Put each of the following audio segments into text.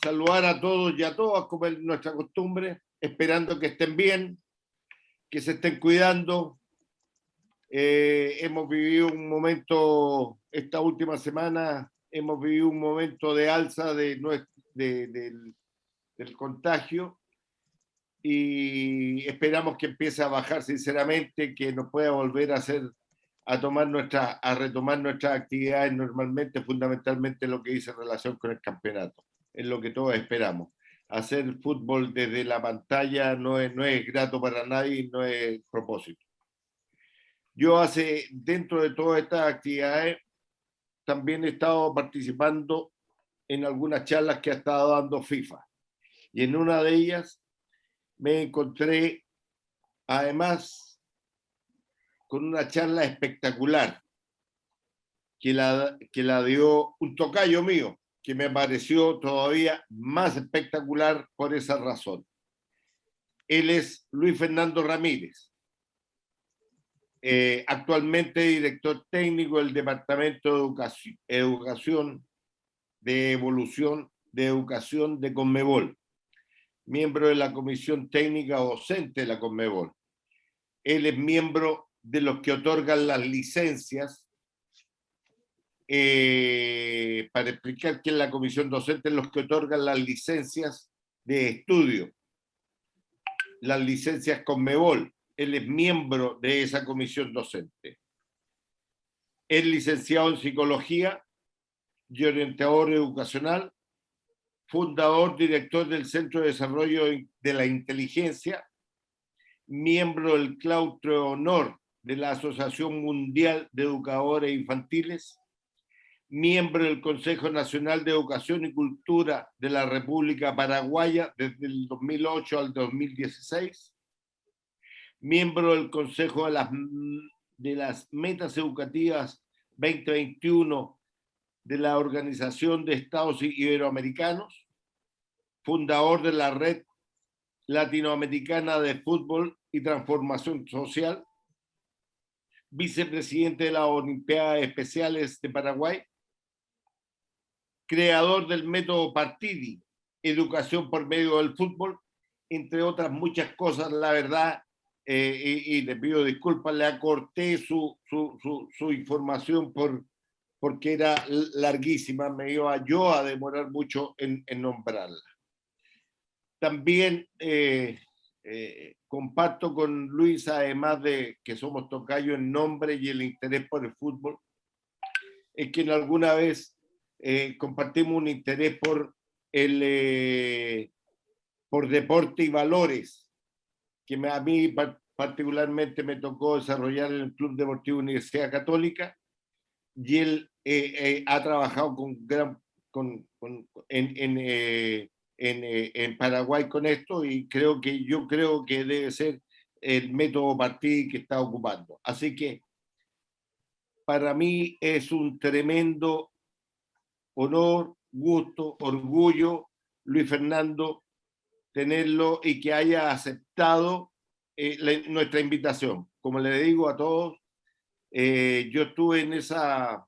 saludar a todos y a todas, como es nuestra costumbre, esperando que estén bien, que se estén cuidando. Hemos vivido un momento, esta última semana, hemos vivido un momento de alza del contagio y esperamos que empiece a bajar sinceramente, que nos pueda volver a retomar nuestras actividades normalmente, fundamentalmente lo que dice en relación con el campeonato. Es lo que todos esperamos. Hacer fútbol desde la pantalla no es grato para nadie, no es propósito. Yo dentro de todas estas actividades, también he estado participando en algunas charlas que ha estado dando FIFA. Y en una de ellas me encontré, además, con una charla espectacular que la dio un tocayo mío, que me pareció todavía más espectacular por esa razón. Él es Luis Fernando Ramírez, actualmente director técnico del Departamento de Evolución de Educación de Conmebol, miembro de la Comisión Técnica Docente de la Conmebol. Él es miembro de los que otorgan las licencias, para explicar que en la Comisión Docente es los que otorgan las licencias de estudio, las licencias Conmebol. Él es miembro de esa comisión docente. Es licenciado en Psicología y orientador educacional, fundador, director del Centro de Desarrollo de la Inteligencia, miembro del claustro de honor de la Asociación Mundial de Educadores Infantiles, miembro del Consejo Nacional de Educación y Cultura de la República Paraguaya desde el 2008 al 2016, miembro del Consejo de las Metas Educativas 2021 de la Organización de Estados Iberoamericanos, fundador de la Red Latinoamericana de Fútbol y Transformación Social, vicepresidente de las Olimpiadas Especiales de Paraguay, creador del método Partidi, educación por medio del fútbol, entre otras muchas cosas. La verdad, y le pido disculpas, le acorté su información porque era larguísima, me iba yo a demorar mucho en nombrarla. También comparto con Luis, además de que somos tocayos en nombre y el interés por el fútbol, es que en alguna vez compartimos un interés por deporte y valores, que a mí particularmente me tocó desarrollar en el Club Deportivo Universidad Católica, y él ha trabajado en Paraguay con esto, y yo creo que debe ser el método Partidi que está ocupando. Así que para mí es un tremendo honor, gusto, orgullo, Luis Fernando, tenerlo y que haya aceptado nuestra invitación. Como le digo a todos, yo estuve en esa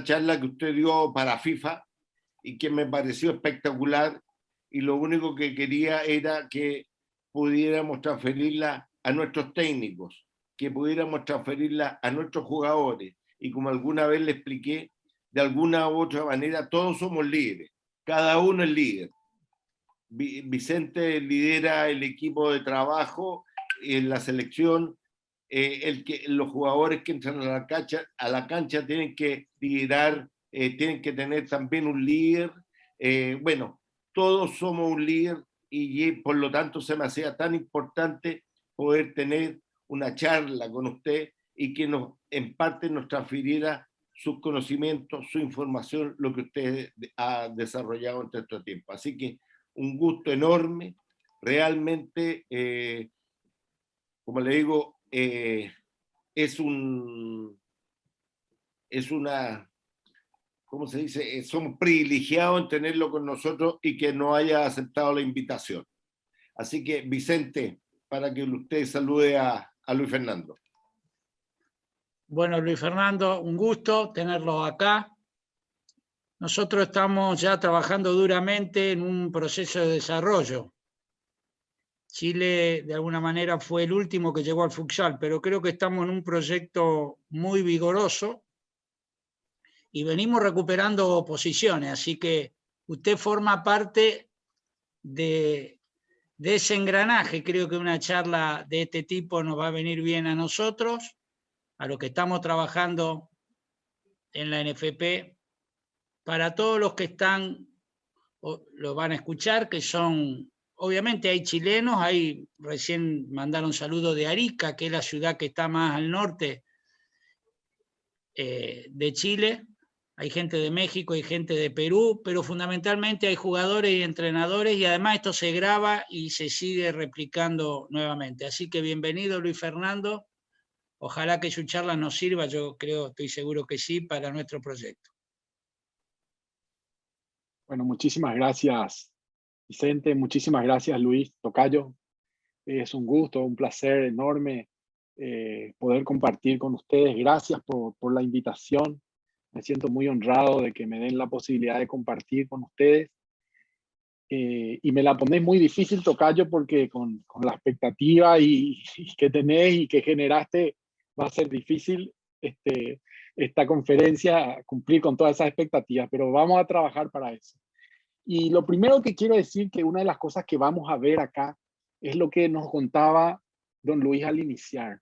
charla que usted dio para FIFA y que me pareció espectacular, y lo único que quería era que pudiéramos transferirla a nuestros técnicos, que pudiéramos transferirla a nuestros jugadores, y como alguna vez le expliqué, de alguna u otra manera todos somos líderes, cada uno es líder. Vicente lidera el equipo de trabajo en la selección, los jugadores que entran a la cancha tienen que liderar, tienen que tener también un líder. Bueno, todos somos un líder, y por lo tanto se me hacía tan importante poder tener una charla con usted y que en parte nos transfiriera sus conocimientos, su información, lo que usted ha desarrollado en todo este tiempo. Así que un gusto enorme, realmente, como le digo, es una, ¿cómo se dice? Somos privilegiados en tenerlo con nosotros y que nos haya aceptado la invitación. Así que, Vicente, para que usted salude a Luis Fernando. Bueno, Luis Fernando, un gusto tenerlo acá. Nosotros estamos ya trabajando duramente en un proceso de desarrollo. Chile, de alguna manera, fue el último que llegó al futsal, pero creo que estamos en un proyecto muy vigoroso y venimos recuperando posiciones, así que usted forma parte de ese engranaje. Creo que una charla de este tipo nos va a venir bien a nosotros, a los que estamos trabajando en la NFP, para todos los que están, lo van a escuchar, que son, obviamente hay chilenos, recién mandaron saludos de Arica, que es la ciudad que está más al norte de Chile, hay gente de México, hay gente de Perú, pero fundamentalmente hay jugadores y entrenadores, y además esto se graba y se sigue replicando nuevamente. Así que bienvenido, Luis Fernando. Ojalá que su charla nos sirva, yo creo, estoy seguro que sí, para nuestro proyecto. Bueno, muchísimas gracias, Vicente. Muchísimas gracias, Luis Tocayo. Es un gusto, un placer enorme poder compartir con ustedes. Gracias por la invitación. Me siento muy honrado de que me den la posibilidad de compartir con ustedes. Y me la ponéis muy difícil, Tocayo, porque con la expectativa y que tenés y que generaste, va a ser difícil esta conferencia cumplir con todas esas expectativas, pero vamos a trabajar para eso. Y lo primero que quiero decir, que una de las cosas que vamos a ver acá es lo que nos contaba don Luis al iniciar.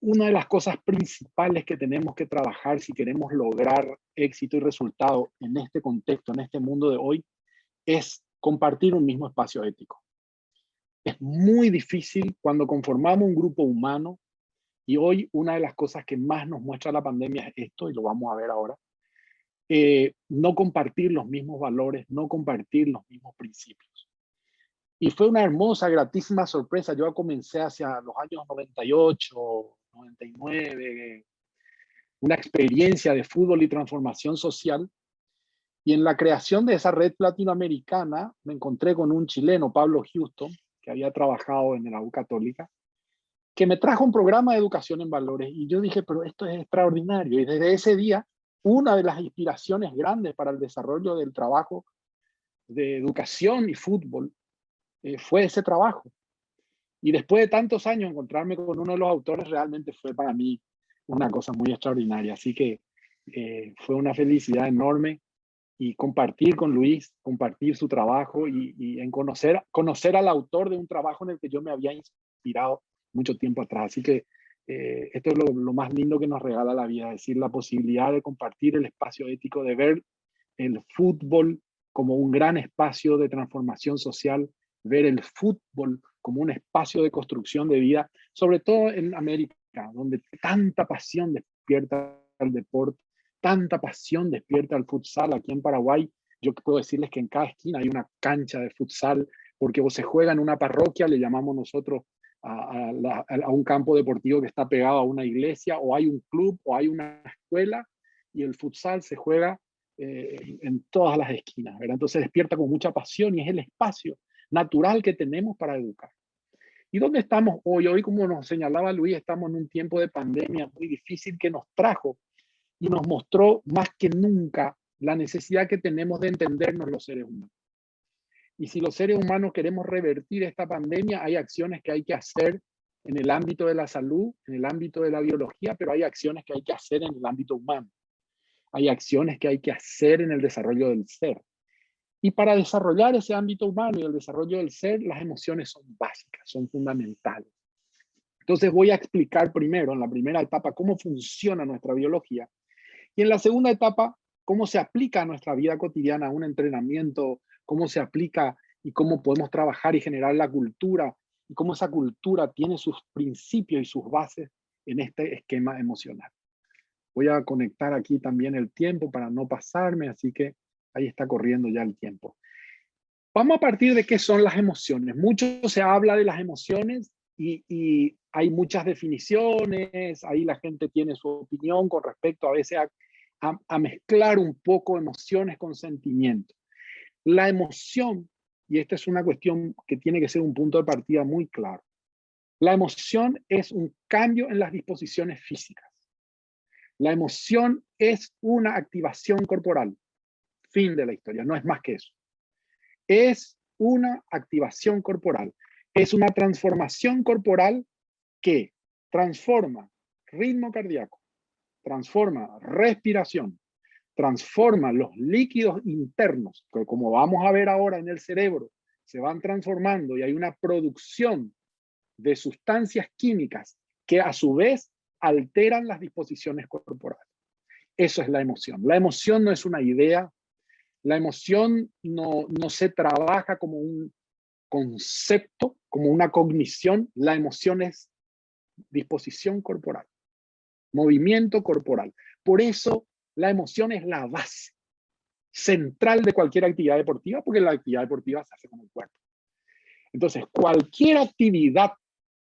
Una de las cosas principales que tenemos que trabajar si queremos lograr éxito y resultado en este contexto, en este mundo de hoy, es compartir un mismo espacio ético. Es muy difícil cuando conformamos un grupo humano, y hoy una de las cosas que más nos muestra la pandemia es esto, y lo vamos a ver ahora, no compartir los mismos valores, no compartir los mismos principios. Y fue una hermosa, gratísima sorpresa. Yo comencé hacia los años 98, 99, una experiencia de fútbol y transformación social. Y en la creación de esa red latinoamericana me encontré con un chileno, Pablo Houston, que había trabajado en la U Católica, que me trajo un programa de educación en valores. Y yo dije, pero esto es extraordinario. Y desde ese día, una de las inspiraciones grandes para el desarrollo del trabajo de educación y fútbol fue ese trabajo. Y después de tantos años, encontrarme con uno de los autores realmente fue para mí una cosa muy extraordinaria. Así que fue una felicidad enorme, y compartir con Luis, compartir su trabajo y en conocer al autor de un trabajo en el que yo me había inspirado mucho tiempo atrás. Así que esto es lo más lindo que nos regala la vida, es decir, la posibilidad de compartir el espacio ético, de ver el fútbol como un gran espacio de transformación social, ver el fútbol como un espacio de construcción de vida, sobre todo en América, donde tanta pasión despierta el deporte, tanta pasión despierta el futsal. Aquí en Paraguay, yo puedo decirles que en cada esquina hay una cancha de futsal, porque se juega en una parroquia, le llamamos nosotros a un campo deportivo que está pegado a una iglesia, o hay un club, o hay una escuela, y el futsal se juega en todas las esquinas, ¿verdad? Entonces despierta con mucha pasión y es el espacio natural que tenemos para educar. ¿Y dónde estamos hoy? Hoy, como nos señalaba Luis, estamos en un tiempo de pandemia muy difícil que nos trajo y nos mostró más que nunca la necesidad que tenemos de entendernos los seres humanos. Y si los seres humanos queremos revertir esta pandemia, hay acciones que hay que hacer en el ámbito de la salud, en el ámbito de la biología, pero hay acciones que hay que hacer en el ámbito humano. Hay acciones que hay que hacer en el desarrollo del ser. Y para desarrollar ese ámbito humano y el desarrollo del ser, las emociones son básicas, son fundamentales. Entonces voy a explicar primero, en la primera etapa, cómo funciona nuestra biología. Y en la segunda etapa, cómo se aplica a nuestra vida cotidiana un entrenamiento, cómo se aplica y cómo podemos trabajar y generar la cultura, y cómo esa cultura tiene sus principios y sus bases en este esquema emocional. Voy a conectar aquí también el tiempo para no pasarme, así que ahí está corriendo ya el tiempo. Vamos a partir de qué son las emociones. Mucho se habla de las emociones y hay muchas definiciones, ahí la gente tiene su opinión con respecto a veces a mezclar un poco emociones con sentimientos. La emoción, y esta es una cuestión que tiene que ser un punto de partida muy claro, la emoción es un cambio en las disposiciones físicas. La emoción es una activación corporal. Fin de la historia, no es más que eso. Es una activación corporal. Es una transformación corporal que transforma ritmo cardíaco, transforma respiración, transforma los líquidos internos, que como vamos a ver ahora en el cerebro, se van transformando y hay una producción de sustancias químicas que a su vez alteran las disposiciones corporales. Eso es la emoción. La emoción no es una idea. La emoción no se trabaja como un concepto, como una cognición. La emoción es disposición corporal, movimiento corporal. Por eso la emoción es la base central de cualquier actividad deportiva, porque la actividad deportiva se hace con el cuerpo. Entonces, cualquier actividad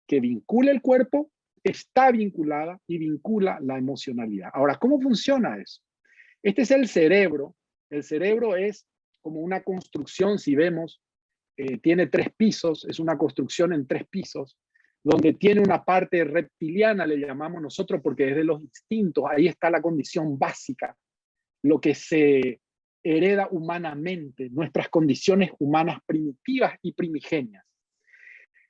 que vincule el cuerpo está vinculada y vincula la emocionalidad. Ahora, ¿cómo funciona eso? Este es el cerebro. El cerebro es como una construcción, si vemos, tiene 3 pisos, es una construcción en 3 pisos, donde tiene una parte reptiliana, le llamamos nosotros, porque es de los instintos, ahí está la condición básica, lo que se hereda humanamente, nuestras condiciones humanas primitivas y primigenias.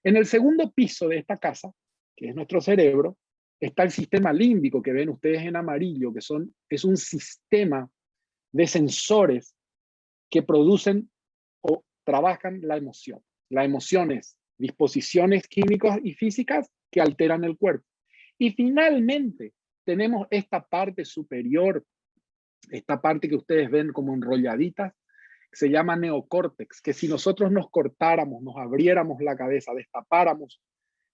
En el segundo piso de esta casa, que es nuestro cerebro, está el sistema límbico que ven ustedes en amarillo, que es un sistema de sensores que producen o trabajan la emoción. La emoción es disposiciones químicas y físicas que alteran el cuerpo. Y finalmente tenemos esta parte superior, esta parte que ustedes ven como enrolladitas, se llama neocórtex, que si nosotros nos cortáramos, nos abriéramos la cabeza, destapáramos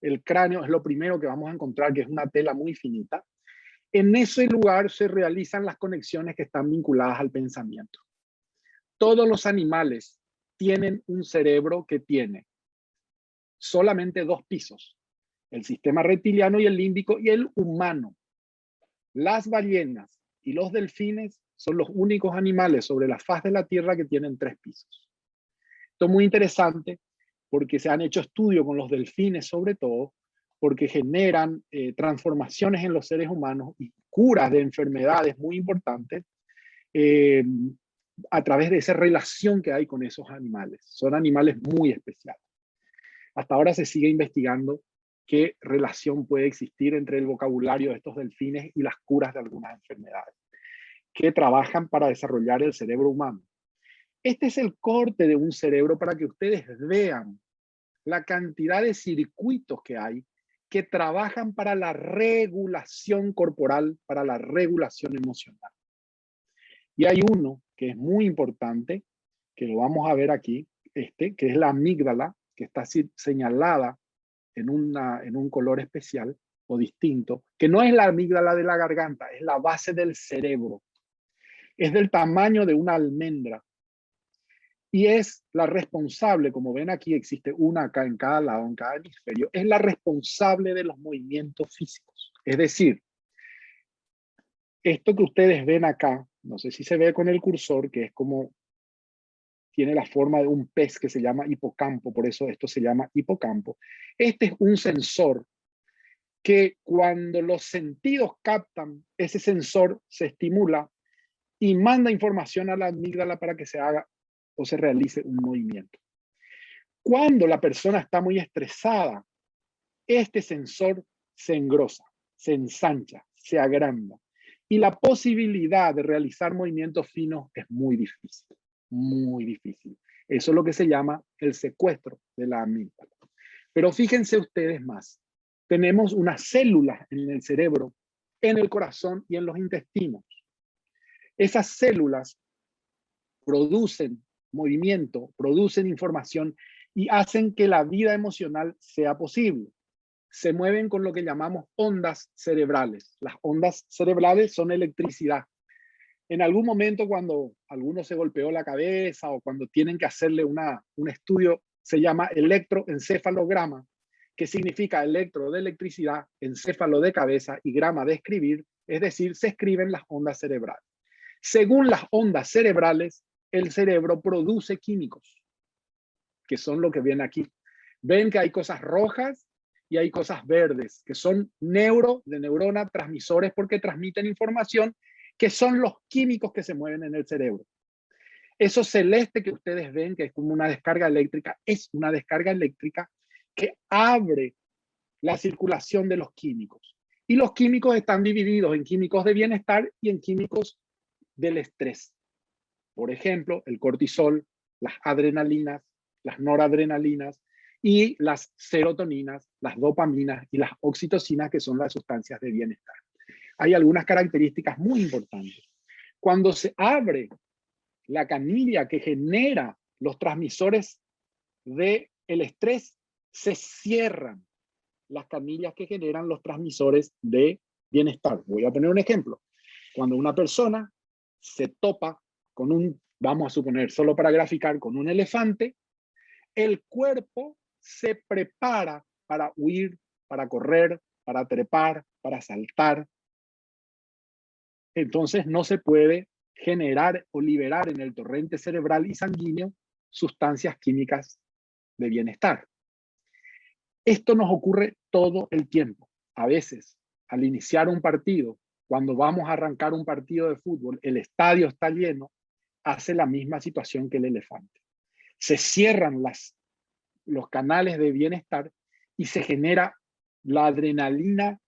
el cráneo, es lo primero que vamos a encontrar, que es una tela muy finita. En ese lugar se realizan las conexiones que están vinculadas al pensamiento. Todos los animales tienen un cerebro que tiene solamente 2 pisos, el sistema reptiliano y el límbico, y el humano. Las ballenas y los delfines son los únicos animales sobre la faz de la Tierra que tienen 3 pisos. Esto es muy interesante porque se han hecho estudios con los delfines sobre todo, porque generan transformaciones en los seres humanos y curas de enfermedades muy importantes a través de esa relación que hay con esos animales. Son animales muy especiales. Hasta ahora se sigue investigando qué relación puede existir entre el vocabulario de estos delfines y las curas de algunas enfermedades que trabajan para desarrollar el cerebro humano. Este es el corte de un cerebro para que ustedes vean la cantidad de circuitos que hay que trabajan para la regulación corporal, para la regulación emocional. Y hay uno que es muy importante, que lo vamos a ver aquí, que es la amígdala, que está señalada en un color especial o distinto, que no es la amígdala de la garganta, es la base del cerebro. Es del tamaño de una almendra. Y es la responsable, como ven aquí, existe una acá en cada lado, en cada hemisferio, es la responsable de los movimientos físicos. Es decir, esto que ustedes ven acá, no sé si se ve con el cursor, que es como, tiene la forma de un pez que se llama hipocampo, por eso esto se llama hipocampo. Este es un sensor que cuando los sentidos captan, ese sensor se estimula y manda información a la amígdala para que se haga o se realice un movimiento. Cuando la persona está muy estresada, este sensor se engrosa, se ensancha, se agranda. Y la posibilidad de realizar movimientos finos es muy difícil, muy difícil. Eso es lo que se llama el secuestro de la amígdala. Pero fíjense ustedes más. Tenemos unas células en el cerebro, en el corazón y en los intestinos. Esas células producen movimiento, producen información y hacen que la vida emocional sea posible. Se mueven con lo que llamamos ondas cerebrales. Las ondas cerebrales son electricidad. En algún momento cuando alguno se golpeó la cabeza o cuando tienen que hacerle un estudio, se llama electroencefalograma, que significa electro de electricidad, encéfalo de cabeza y grama de escribir, es decir, se escriben las ondas cerebrales. Según las ondas cerebrales, el cerebro produce químicos, que son lo que ven aquí. Ven que hay cosas rojas y hay cosas verdes, que son de neurona, transmisores, porque transmiten información, que son los químicos que se mueven en el cerebro. Eso celeste que ustedes ven, que es como una descarga eléctrica, es una descarga eléctrica que abre la circulación de los químicos. Y los químicos están divididos en químicos de bienestar y en químicos del estrés. Por ejemplo, el cortisol, las adrenalinas, las noradrenalinas y las serotoninas, las dopaminas y las oxitocinas, que son las sustancias de bienestar. Hay algunas características muy importantes. Cuando se abre la canilla que genera los transmisores del estrés, se cierran las canillas que generan los transmisores de bienestar. Voy a poner un ejemplo. Cuando una persona se topa con un, vamos a suponer, solo para graficar, con un elefante, el cuerpo se prepara para huir, para correr, para trepar, para saltar. Entonces no se puede generar o liberar en el torrente cerebral y sanguíneo sustancias químicas de bienestar. Esto nos ocurre todo el tiempo. A veces, al iniciar un partido, cuando vamos a arrancar un partido de fútbol, el estadio está lleno, hace la misma situación que el elefante. Se cierran los canales de bienestar y se genera la adrenalina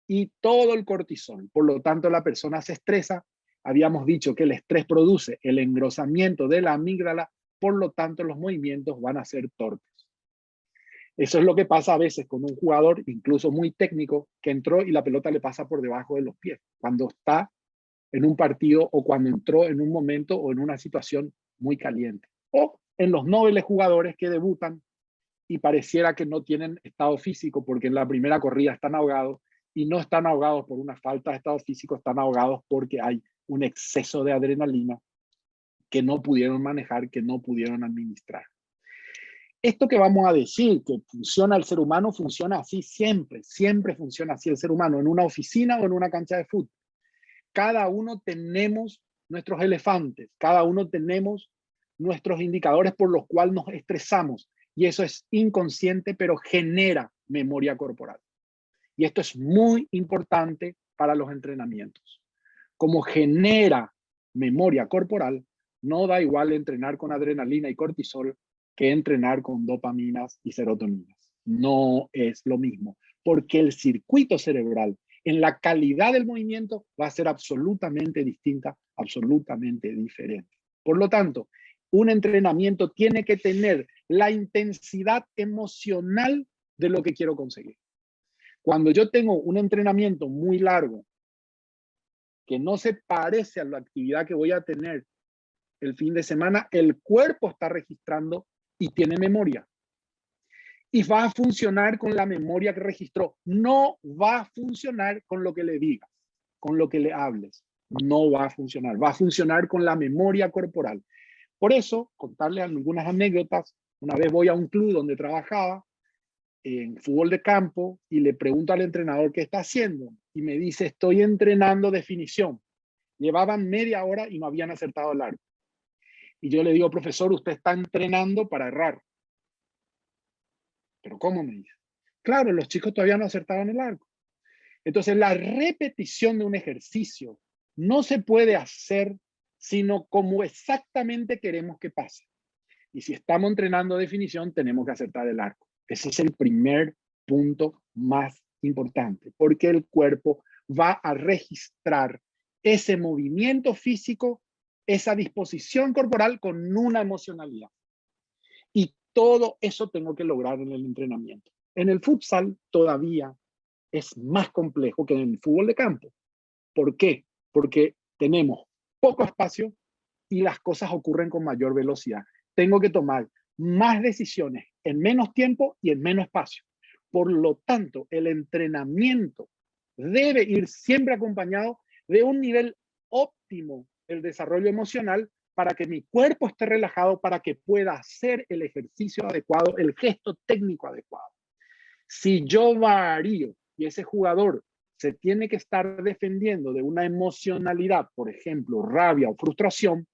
y todo el cortisol. Por lo tanto, la persona se estresa. Habíamos dicho que el estrés produce el engrosamiento de la amígdala, por lo tanto, los movimientos van a ser torpes. Eso es lo que pasa a veces con un jugador, incluso muy técnico, que entró y la pelota le pasa por debajo de los pies, cuando está en un partido o cuando entró en un momento o en una situación muy caliente. O en los nobles jugadores que debutan y pareciera que no tienen estado físico porque en la primera corrida están ahogados, y no están ahogados por una falta de estado físico, están ahogados porque hay un exceso de adrenalina que no pudieron manejar, que no pudieron administrar. Esto que vamos a decir, que funciona el ser humano, funciona así siempre, siempre funciona así el ser humano, en una oficina o en una cancha de fútbol. Cada uno tenemos nuestros elefantes, cada uno tenemos nuestros indicadores por los cuales nos estresamos, y eso es inconsciente, pero genera memoria corporal. Y esto es muy importante para los entrenamientos. Como genera memoria corporal, no da igual entrenar con adrenalina y cortisol que entrenar con dopaminas y serotoninas. No es lo mismo, porque el circuito cerebral en la calidad del movimiento va a ser absolutamente distinta, absolutamente diferente. Por lo tanto, un entrenamiento tiene que tener la intensidad emocional de lo que quiero conseguir. Cuando yo tengo un entrenamiento muy largo, que no se parece a la actividad que voy a tener el fin de semana, el cuerpo está registrando y tiene memoria. Y va a funcionar con la memoria que registró. No va a funcionar con lo que le digas, con lo que le hables. No va a funcionar. Va a funcionar con la memoria corporal. Por eso, contarles algunas anécdotas. Una vez voy a un club donde trabajaba en fútbol de campo y le pregunto al entrenador qué está haciendo. Y me dice, estoy entrenando definición. Llevaban media hora y no habían acertado el arco. Y yo le digo, profesor, usted está entrenando para errar. ¿Pero cómo? Me dice. Claro, los chicos todavía no acertaban el arco. Entonces, la repetición de un ejercicio no se puede hacer sino como exactamente queremos que pase. Y si estamos entrenando definición, tenemos que acertar el arco. Ese es el primer punto más importante, porque el cuerpo va a registrar ese movimiento físico, esa disposición corporal con una emocionalidad. Y todo eso tengo que lograr en el entrenamiento. En el futsal todavía es más complejo que en el fútbol de campo. ¿Por qué? Porque tenemos poco espacio y las cosas ocurren con mayor velocidad. Tengo que tomar más decisiones en menos tiempo y en menos espacio. Por lo tanto, el entrenamiento debe ir siempre acompañado de un nivel óptimo del desarrollo emocional para que mi cuerpo esté relajado, para que pueda hacer el ejercicio adecuado, el gesto técnico adecuado. Si yo varío y ese jugador se tiene que estar defendiendo de una emocionalidad, por ejemplo, rabia o frustración,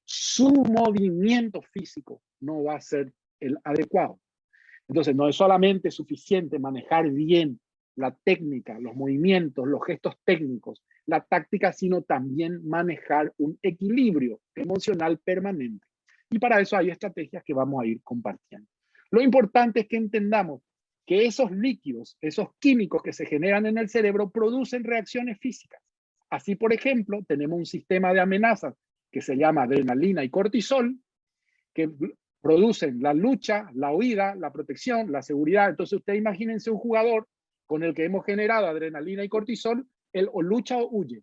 su movimiento físico no va a ser el adecuado. Entonces, no es solamente suficiente manejar bien la técnica, los movimientos, los gestos técnicos, la táctica, sino también manejar un equilibrio emocional permanente. Y para eso hay estrategias que vamos a ir compartiendo. Lo importante es que entendamos que esos líquidos, esos químicos que se generan en el cerebro producen reacciones físicas. Así, por ejemplo, tenemos un sistema de amenazas que se llama adrenalina y cortisol, que producen la lucha, la huida, la protección, la seguridad. Entonces, ustedes imagínense un jugador con el que hemos generado adrenalina y cortisol, él o lucha o huye,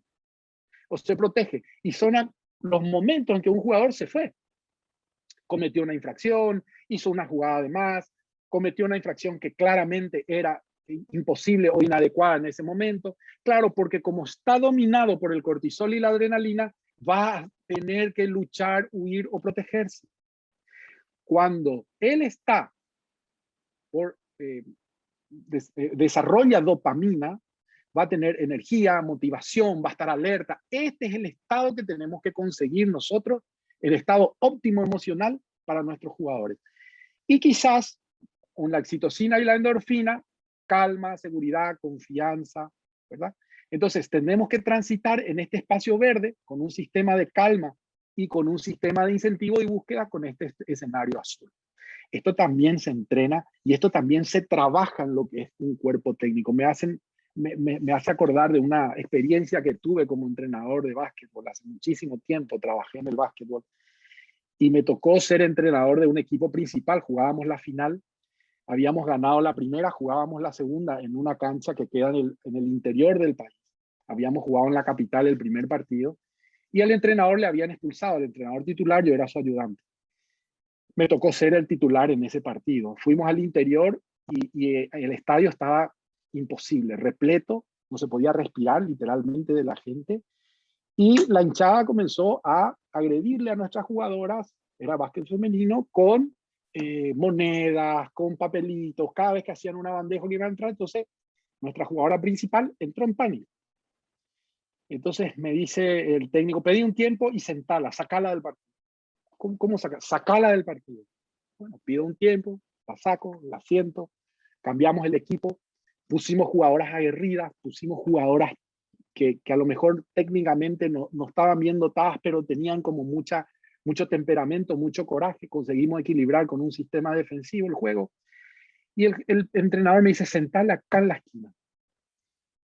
o se protege. Y son los momentos en que un jugador se fue. Cometió una infracción, hizo una jugada de más, cometió una infracción que claramente era imposible o inadecuada en ese momento. Claro, porque como está dominado por el cortisol y la adrenalina, va a tener que luchar, huir o protegerse. Cuando él está desarrolla dopamina, va a tener energía, motivación, va a estar alerta. Este es el estado que tenemos que conseguir nosotros, el estado óptimo emocional para nuestros jugadores. Y quizás con la oxitocina y la endorfina, calma, seguridad, confianza, ¿verdad? Entonces tenemos que transitar en este espacio verde con un sistema de calma y con un sistema de incentivo y búsqueda con este escenario azul. Esto también se entrena y esto también se trabaja en lo que es un cuerpo técnico. Me hace acordar de una experiencia que tuve como entrenador de básquetbol. Hace muchísimo tiempo trabajé en el básquetbol y me tocó ser entrenador de un equipo principal. Jugábamos la final, habíamos ganado la primera, jugábamos la segunda en una cancha que queda en el interior del país. Habíamos jugado en la capital el primer partido y al entrenador le habían expulsado. El entrenador titular, yo era su ayudante. Me tocó ser el titular en ese partido. Fuimos al interior y el estadio estaba imposible, repleto, no se podía respirar literalmente de la gente. Y la hinchada comenzó a agredirle a nuestras jugadoras, era básquet femenino, con monedas, con papelitos, cada vez que hacían una bandeja que iba a entrar. Entonces, nuestra jugadora principal entró en pánico. Entonces me dice el técnico, pedí un tiempo y sentala, sacala del partido. ¿Cómo sacar? Sacala del partido. Bueno, pido un tiempo, la saco, la siento, cambiamos el equipo, pusimos jugadoras aguerridas, pusimos jugadoras que a lo mejor técnicamente no estaban bien dotadas, pero tenían como mucho temperamento, mucho coraje, conseguimos equilibrar con un sistema defensivo el juego. Y el entrenador me dice, sentala acá en la esquina.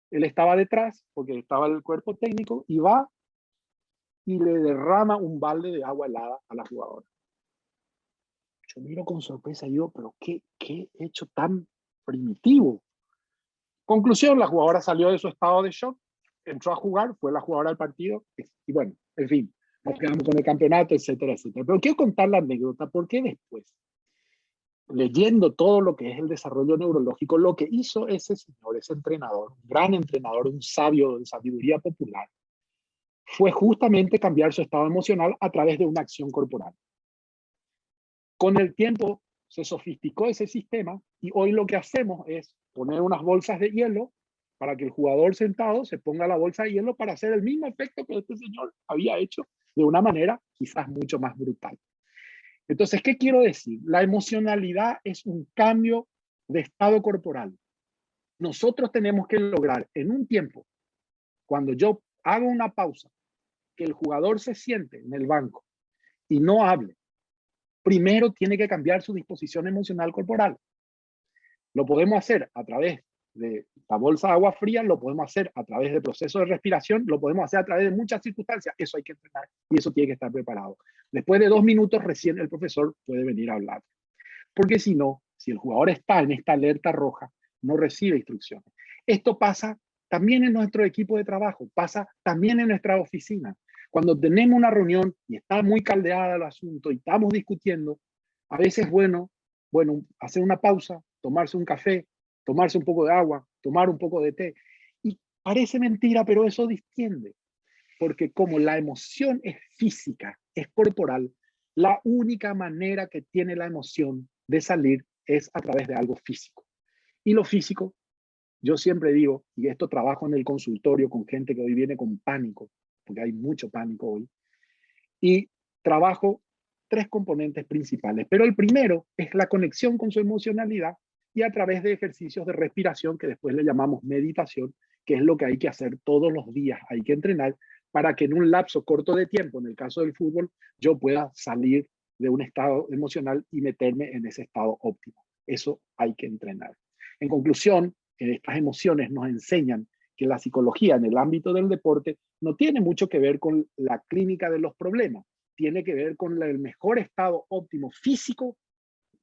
Él estaba detrás, porque estaba el cuerpo técnico, y va y le derrama un balde de agua helada a la jugadora. Yo miro con sorpresa y digo, pero ¿qué hecho tan primitivo? Conclusión, la jugadora salió de su estado de shock, entró a jugar, fue la jugadora del partido, y bueno, en fin, nos quedamos con el campeonato, etcétera, etcétera. Pero quiero contar la anécdota, porque después, leyendo todo lo que es el desarrollo neurológico, lo que hizo ese señor, ese entrenador, un gran entrenador, un sabio de sabiduría popular, fue justamente cambiar su estado emocional a través de una acción corporal. Con el tiempo se sofisticó ese sistema y hoy lo que hacemos es poner unas bolsas de hielo para que el jugador sentado se ponga la bolsa de hielo para hacer el mismo efecto que este señor había hecho de una manera quizás mucho más brutal. Entonces, ¿qué quiero decir? La emocionalidad es un cambio de estado corporal. Nosotros tenemos que lograr en un tiempo, cuando yo hago una pausa, que el jugador se siente en el banco y no hable, primero tiene que cambiar su disposición emocional corporal. Lo podemos hacer a través de la bolsa de agua fría, lo podemos hacer a través de procesos de respiración, lo podemos hacer a través de muchas circunstancias. Eso hay que entrenar y eso tiene que estar preparado. Después de 2 minutos recién el profesor puede venir a hablar. Porque si no, si el jugador está en esta alerta roja, no recibe instrucciones. Esto pasa también en nuestro equipo de trabajo, pasa también en nuestra oficina. Cuando tenemos una reunión y está muy caldeada el asunto y estamos discutiendo, a veces es bueno, hacer una pausa, tomarse un café, tomarse un poco de agua, tomar un poco de té. Y parece mentira, pero eso distiende. Porque como la emoción es física, es corporal, la única manera que tiene la emoción de salir es a través de algo físico. Y lo físico, yo siempre digo, y esto trabajo en el consultorio con gente que hoy viene con pánico, porque hay mucho pánico hoy, y trabajo tres componentes principales, pero el primero es la conexión con su emocionalidad y a través de ejercicios de respiración que después le llamamos meditación, que es lo que hay que hacer todos los días, hay que entrenar para que en un lapso corto de tiempo, en el caso del fútbol, yo pueda salir de un estado emocional y meterme en ese estado óptimo. Eso hay que entrenar. En conclusión, estas emociones nos enseñan que la psicología en el ámbito del deporte no tiene mucho que ver con la clínica de los problemas, tiene que ver con el mejor estado óptimo físico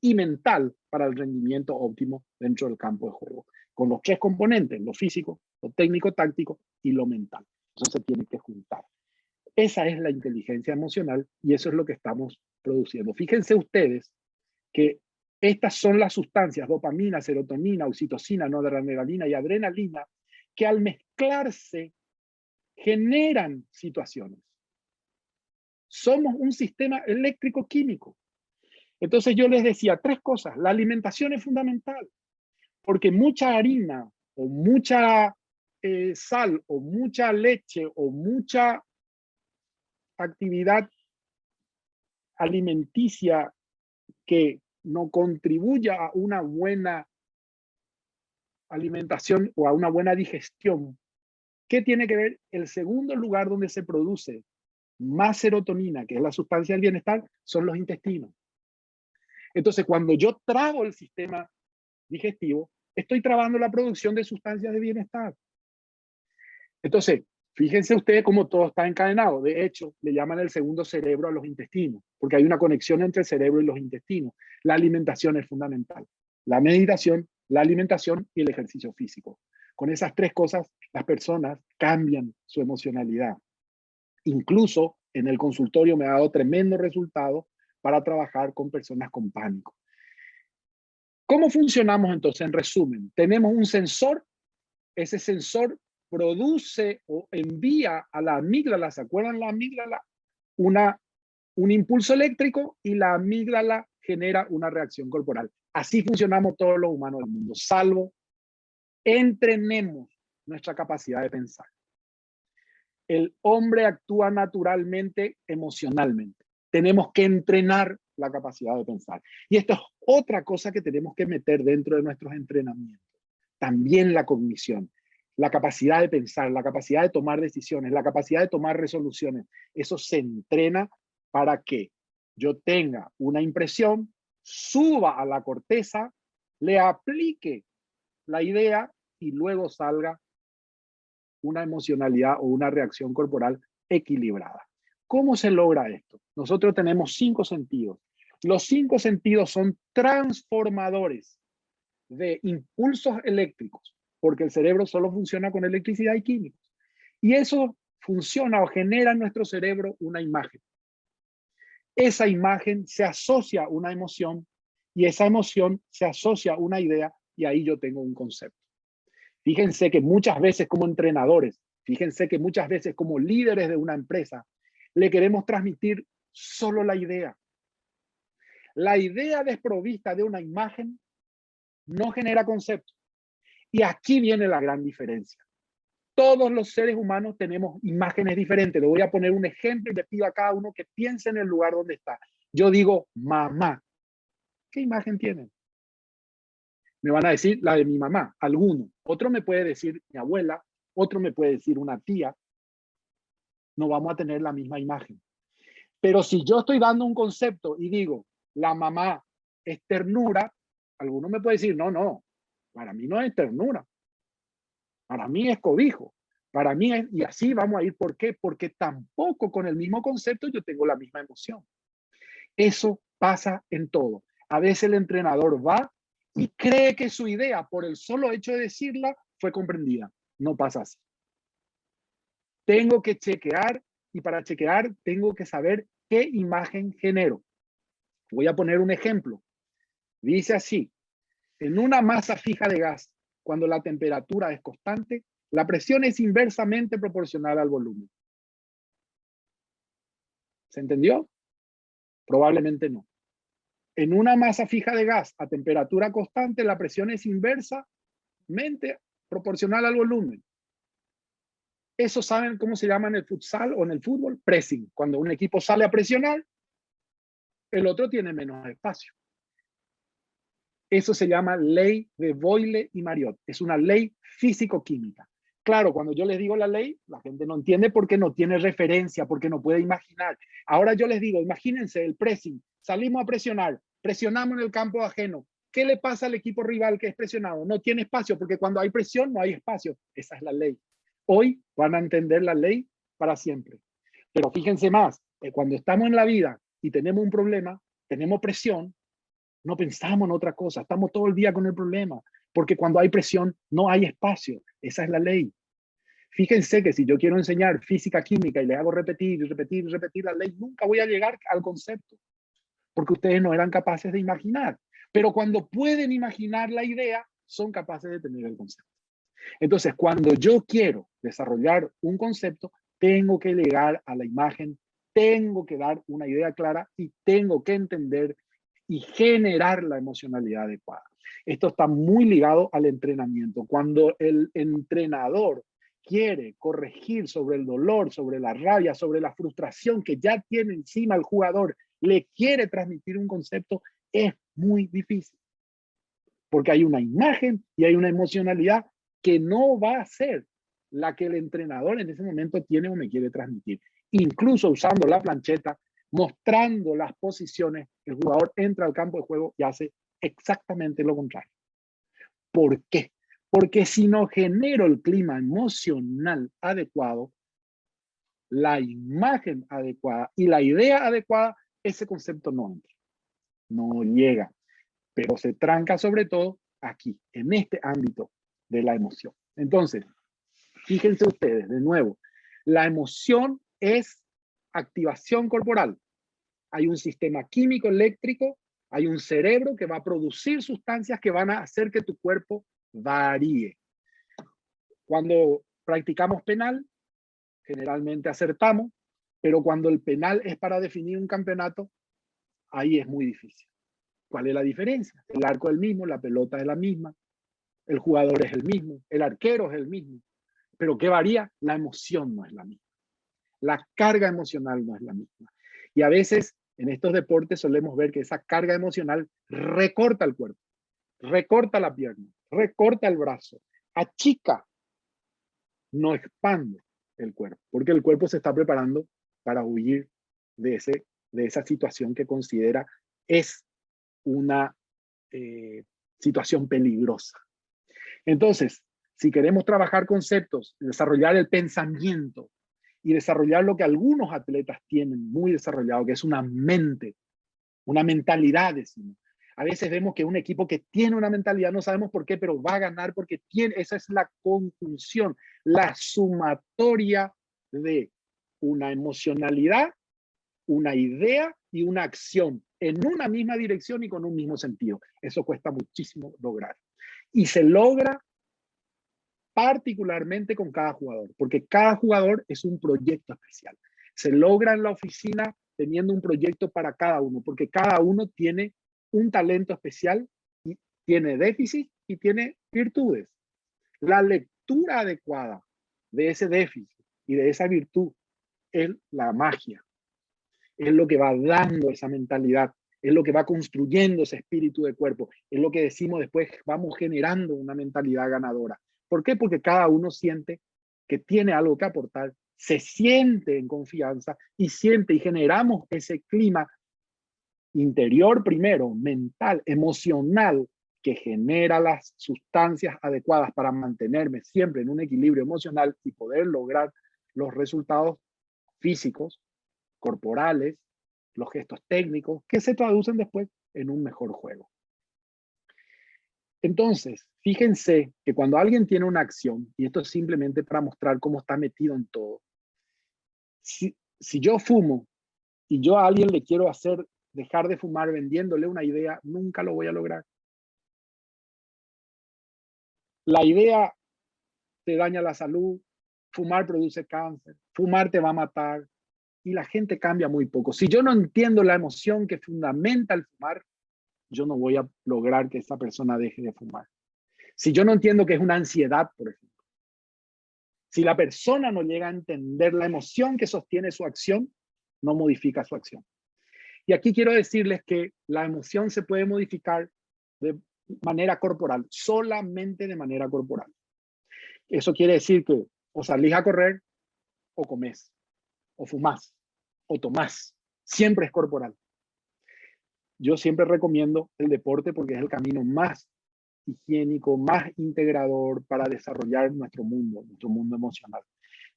y mental para el rendimiento óptimo dentro del campo de juego, con los tres componentes, lo físico, lo técnico, táctico y lo mental. Eso se tiene que juntar. Esa es la inteligencia emocional y eso es lo que estamos produciendo. Fíjense ustedes que estas son las sustancias, dopamina, serotonina, oxitocina, noradrenalina y adrenalina, que al mezclarse generan situaciones. Somos un sistema eléctrico-químico. Entonces yo les decía tres cosas. La alimentación es fundamental, porque mucha harina o mucha sal o mucha leche o mucha actividad alimenticia que no contribuya a una buena alimentación o a una buena digestión. ¿Qué tiene que ver? El segundo lugar donde se produce más serotonina, que es la sustancia del bienestar, son los intestinos. Entonces, cuando yo trago el sistema digestivo, estoy trabando la producción de sustancias de bienestar. Entonces, fíjense ustedes cómo todo está encadenado. De hecho, le llaman el segundo cerebro a los intestinos, porque hay una conexión entre el cerebro y los intestinos. La alimentación es fundamental. La meditación, la alimentación y el ejercicio físico. Con esas tres cosas, las personas cambian su emocionalidad. Incluso en el consultorio me ha dado tremendo resultado para trabajar con personas con pánico. ¿Cómo funcionamos entonces? En resumen, tenemos un sensor. Ese sensor produce o envía a la amígdala, ¿se acuerdan la amígdala? Un impulso eléctrico y la amígdala genera una reacción corporal. Así funcionamos todos los humanos del mundo, salvo entrenemos nuestra capacidad de pensar. El hombre actúa naturalmente, emocionalmente. Tenemos que entrenar la capacidad de pensar. Y esto es otra cosa que tenemos que meter dentro de nuestros entrenamientos. También la cognición, la capacidad de pensar, la capacidad de tomar decisiones, la capacidad de tomar resoluciones. Eso se entrena para que yo tenga una impresión, suba a la corteza, le aplique la idea y luego salga una emocionalidad o una reacción corporal equilibrada. ¿Cómo se logra esto? Nosotros tenemos 5 sentidos. Los 5 sentidos son transformadores de impulsos eléctricos, porque el cerebro solo funciona con electricidad y químicos. Y eso funciona o genera en nuestro cerebro una imagen. Esa imagen se asocia a una emoción y esa emoción se asocia a una idea y ahí yo tengo un concepto. Fíjense que muchas veces como entrenadores, fíjense que muchas veces como líderes de una empresa, le queremos transmitir solo la idea. La idea desprovista de una imagen no genera concepto. Y aquí viene la gran diferencia. Todos los seres humanos tenemos imágenes diferentes. Le voy a poner un ejemplo y le pido a cada uno que piense en el lugar donde está. Yo digo mamá. ¿Qué imagen tienen? Me van a decir la de mi mamá, alguno. Otro me puede decir mi abuela, otro me puede decir una tía. No vamos a tener la misma imagen. Pero si yo estoy dando un concepto y digo, la mamá es ternura, alguno me puede decir, no, para mí no es ternura. Para mí es cobijo. Para mí es, y así vamos a ir. ¿Por qué? Porque tampoco con el mismo concepto yo tengo la misma emoción. Eso pasa en todo. A veces el entrenador va y cree que su idea, por el solo hecho de decirla, fue comprendida. No pasa así. Tengo que chequear y para chequear tengo que saber qué imagen genero. Voy a poner un ejemplo. Dice así, en una masa fija de gas, cuando la temperatura es constante, la presión es inversamente proporcional al volumen. ¿Se entendió? Probablemente no. En una masa fija de gas a temperatura constante, la presión es inversamente proporcional al volumen. Eso saben cómo se llama en el futsal o en el fútbol, pressing. Cuando un equipo sale a presionar, el otro tiene menos espacio. Eso se llama ley de Boyle y Mariotte. Es una ley físico-química. Claro, cuando yo les digo la ley, la gente no entiende porque no tiene referencia, porque no puede imaginar. Ahora yo les digo, imagínense el pressing. Salimos a presionar, presionamos en el campo ajeno. ¿Qué le pasa al equipo rival que es presionado? No tiene espacio, porque cuando hay presión no hay espacio. Esa es la ley. Hoy van a entender la ley para siempre. Pero fíjense más, cuando estamos en la vida y tenemos un problema, tenemos presión, no pensamos en otra cosa, estamos todo el día con el problema, porque cuando hay presión no hay espacio. Esa es la ley. Fíjense que si yo quiero enseñar física química y le hago repetir y repetir y repetir la ley, nunca voy a llegar al concepto, porque ustedes no eran capaces de imaginar. Pero cuando pueden imaginar la idea, son capaces de tener el concepto. Entonces, cuando yo quiero desarrollar un concepto, tengo que llegar a la imagen, tengo que dar una idea clara y tengo que entender y generar la emocionalidad adecuada. Esto está muy ligado al entrenamiento. Cuando el entrenador quiere corregir sobre el dolor, sobre la rabia, sobre la frustración que ya tiene encima el jugador, le quiere transmitir un concepto, es muy difícil. Porque hay una imagen y hay una emocionalidad que no va a ser la que el entrenador en ese momento tiene o me quiere transmitir. Incluso usando la plancheta, mostrando las posiciones, el jugador entra al campo de juego y hace exactamente lo contrario. ¿Por qué? Porque si no genero el clima emocional adecuado, la imagen adecuada y la idea adecuada, ese concepto no entra, no llega, pero se tranca sobre todo aquí, en este ámbito de la emoción. Entonces, fíjense ustedes, de nuevo, la emoción es activación corporal. Hay un sistema químico eléctrico, hay un cerebro que va a producir sustancias que van a hacer que tu cuerpo varíe. Cuando practicamos penal, generalmente acertamos, pero cuando el penal es para definir un campeonato, ahí es muy difícil. ¿Cuál es la diferencia? El arco es el mismo, la pelota es la misma, el jugador es el mismo, el arquero es el mismo. Pero ¿qué varía? La emoción no es la misma. La carga emocional no es la misma. Y a veces en estos deportes solemos ver que esa carga emocional recorta el cuerpo, recorta la pierna, recorta el brazo, achica, no expande el cuerpo, porque el cuerpo se está preparando para huir de esa situación que considera es una situación peligrosa. Entonces, si queremos trabajar conceptos, desarrollar el pensamiento y desarrollar lo que algunos atletas tienen muy desarrollado, que es una mente, una mentalidad, decimos. A veces vemos que un equipo que tiene una mentalidad, no sabemos por qué, pero va a ganar porque tiene, esa es la conjunción, la sumatoria de una emocionalidad, una idea y una acción en una misma dirección y con un mismo sentido. Eso cuesta muchísimo lograr. Y se logra particularmente con cada jugador, porque cada jugador es un proyecto especial. Se logra en la oficina teniendo un proyecto para cada uno, porque cada uno tiene un talento especial y tiene déficit y tiene virtudes. La lectura adecuada de ese déficit y de esa virtud es la magia. Es lo que va dando esa mentalidad, es lo que va construyendo ese espíritu de cuerpo, es lo que decimos después, vamos generando una mentalidad ganadora. ¿Por qué? Porque cada uno siente que tiene algo que aportar, se siente en confianza y siente y generamos ese clima interior primero, mental, emocional, que genera las sustancias adecuadas para mantenerme siempre en un equilibrio emocional y poder lograr los resultados físicos, corporales, los gestos técnicos, que se traducen después en un mejor juego. Entonces, fíjense que cuando alguien tiene una acción, y esto es simplemente para mostrar cómo está metido en todo, si yo fumo y yo a alguien le quiero hacer dejar de fumar vendiéndole una idea, nunca lo voy a lograr. La idea te daña la salud, fumar produce cáncer, fumar te va a matar, y la gente cambia muy poco. Si yo no entiendo la emoción que fundamenta el fumar, yo no voy a lograr que esa persona deje de fumar. Si yo no entiendo que es una ansiedad, por ejemplo, si la persona no llega a entender la emoción que sostiene su acción, no modifica su acción. Y aquí quiero decirles que la emoción se puede modificar de manera corporal, solamente de manera corporal. Eso quiere decir que o salís a correr, o comés, o fumás, o tomás. Siempre es corporal. Yo siempre recomiendo el deporte porque es el camino más higiénico, más integrador para desarrollar nuestro mundo emocional.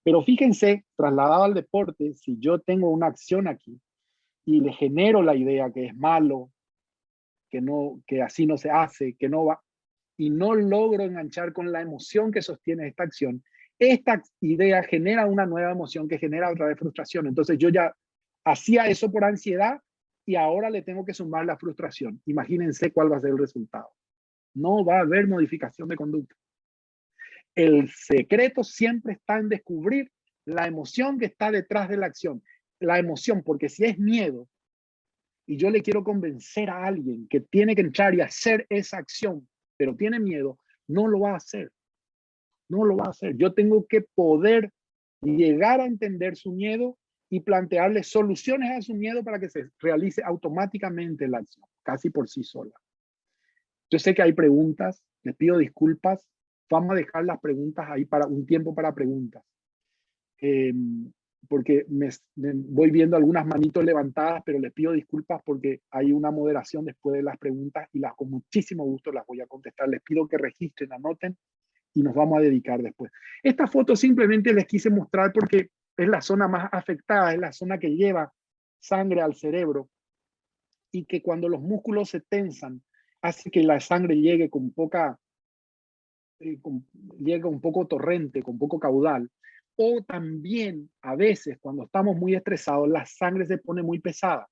Pero fíjense, trasladado al deporte, si yo tengo una acción aquí y le genero la idea que es malo, que así no se hace, que no va, y no logro enganchar con la emoción que sostiene esta acción, esta idea genera una nueva emoción que genera otra vez frustración. Entonces yo ya hacía eso por ansiedad y ahora le tengo que sumar la frustración. Imagínense cuál va a ser el resultado. No va a haber modificación de conducta. El secreto siempre está en descubrir la emoción que está detrás de la acción. La emoción, porque si es miedo y yo le quiero convencer a alguien que tiene que entrar y hacer esa acción, pero tiene miedo, no lo va a hacer. No lo va a hacer. Yo tengo que poder llegar a entender su miedo y plantearle soluciones a su miedo para que se realice automáticamente la acción, casi por sí sola. Yo sé que hay preguntas, les pido disculpas. Vamos a dejar las preguntas ahí para un tiempo para preguntas. Porque me voy viendo algunas manitos levantadas, pero les pido disculpas porque hay una moderación después de las preguntas y con muchísimo gusto las voy a contestar. Les pido que registren, anoten y nos vamos a dedicar después. Esta foto simplemente les quise mostrar porque es la zona más afectada, es la zona que lleva sangre al cerebro y que cuando los músculos se tensan, hace que la sangre llegue con poca, llega un poco torrente, con poco caudal. O también a veces cuando estamos muy estresados, la sangre se pone muy pesada.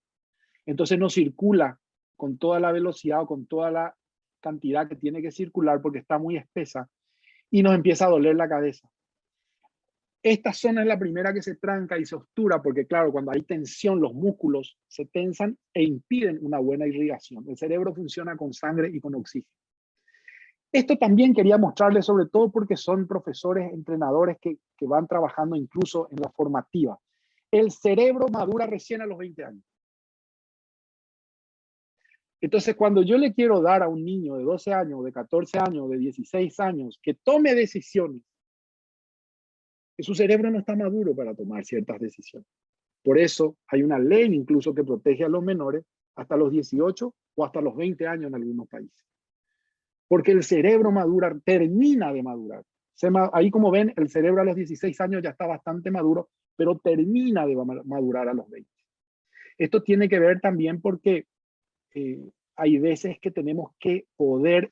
Entonces no circula con toda la velocidad o con toda la cantidad que tiene que circular porque está muy espesa y nos empieza a doler la cabeza. Esta zona es la primera que se tranca y se obtura porque, claro, cuando hay tensión, los músculos se tensan e impiden una buena irrigación. El cerebro funciona con sangre y con oxígeno. Esto también quería mostrarles, sobre todo porque son profesores, entrenadores que van trabajando incluso en la formativa. El cerebro madura recién a los 20 años. Entonces, cuando yo le quiero dar a un niño de 12 años, de 14 años, de 16 años, que tome decisiones, que su cerebro no está maduro para tomar ciertas decisiones. Por eso hay una ley incluso que protege a los menores hasta los 18 o hasta los 20 años en algunos países. Porque el cerebro madura, termina de madurar. Ahí como ven, el cerebro a los 16 años ya está bastante maduro, pero termina de madurar a los 20. Esto tiene que ver también porque hay veces que tenemos que poder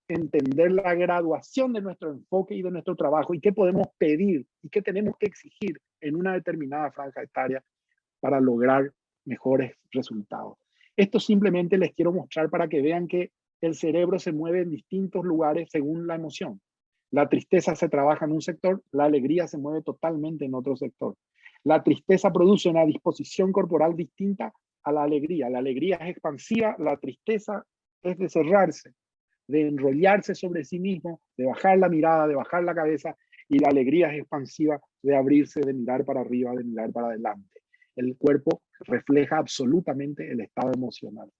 entender la graduación de nuestro enfoque y de nuestro trabajo y qué podemos pedir y qué tenemos que exigir en una determinada franja etaria para lograr mejores resultados. Esto simplemente les quiero mostrar para que vean que el cerebro se mueve en distintos lugares según la emoción. La tristeza se trabaja en un sector, la alegría se mueve totalmente en otro sector. La tristeza produce una disposición corporal distinta a la alegría. La alegría es expansiva, la tristeza es de cerrarse, de enrollarse sobre sí mismo, de bajar la mirada, de bajar la cabeza, y la alegría es expansiva, de abrirse, de mirar para arriba, de mirar para adelante. El cuerpo refleja absolutamente el estado emocional.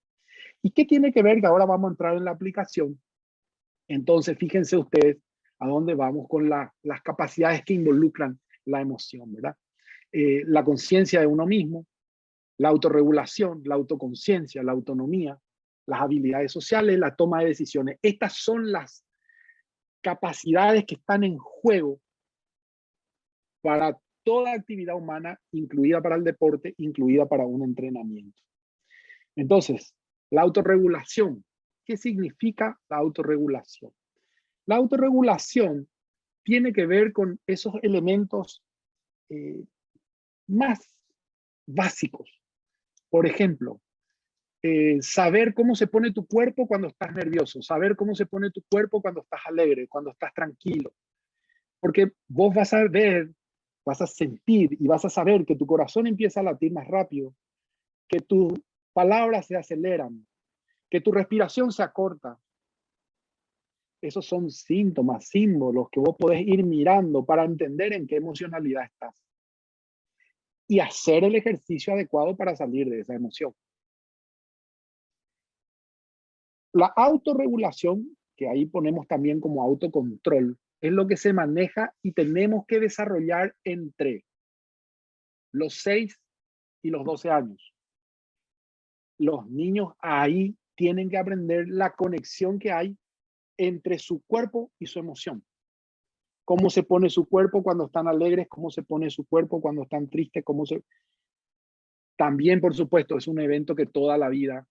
¿Y qué tiene que ver? Que ahora vamos a entrar en la aplicación. Entonces, fíjense ustedes a dónde vamos con las capacidades que involucran la emoción, ¿verdad? La conciencia de uno mismo, la autorregulación, la autoconciencia, la autonomía, las habilidades sociales, la toma de decisiones. Estas son las capacidades que están en juego para toda actividad humana, incluida para el deporte, incluida para un entrenamiento. Entonces, la autorregulación. ¿Qué significa la autorregulación? La autorregulación tiene que ver con esos elementos más básicos. Por ejemplo, saber cómo se pone tu cuerpo cuando estás nervioso, saber cómo se pone tu cuerpo cuando estás alegre, cuando estás tranquilo. Porque vos vas a ver, vas a sentir y vas a saber que tu corazón empieza a latir más rápido, que tus palabras se aceleran, que tu respiración se acorta. Esos son síntomas, símbolos que vos podés ir mirando para entender en qué emocionalidad estás y hacer el ejercicio adecuado para salir de esa emoción. La autorregulación, que ahí ponemos también como autocontrol, es lo que se maneja y tenemos que desarrollar entre los 6 y los 12 años. Los niños ahí tienen que aprender la conexión que hay entre su cuerpo y su emoción. Cómo se pone su cuerpo cuando están alegres, cómo se pone su cuerpo cuando están tristes, También, por supuesto, es un evento que toda la vida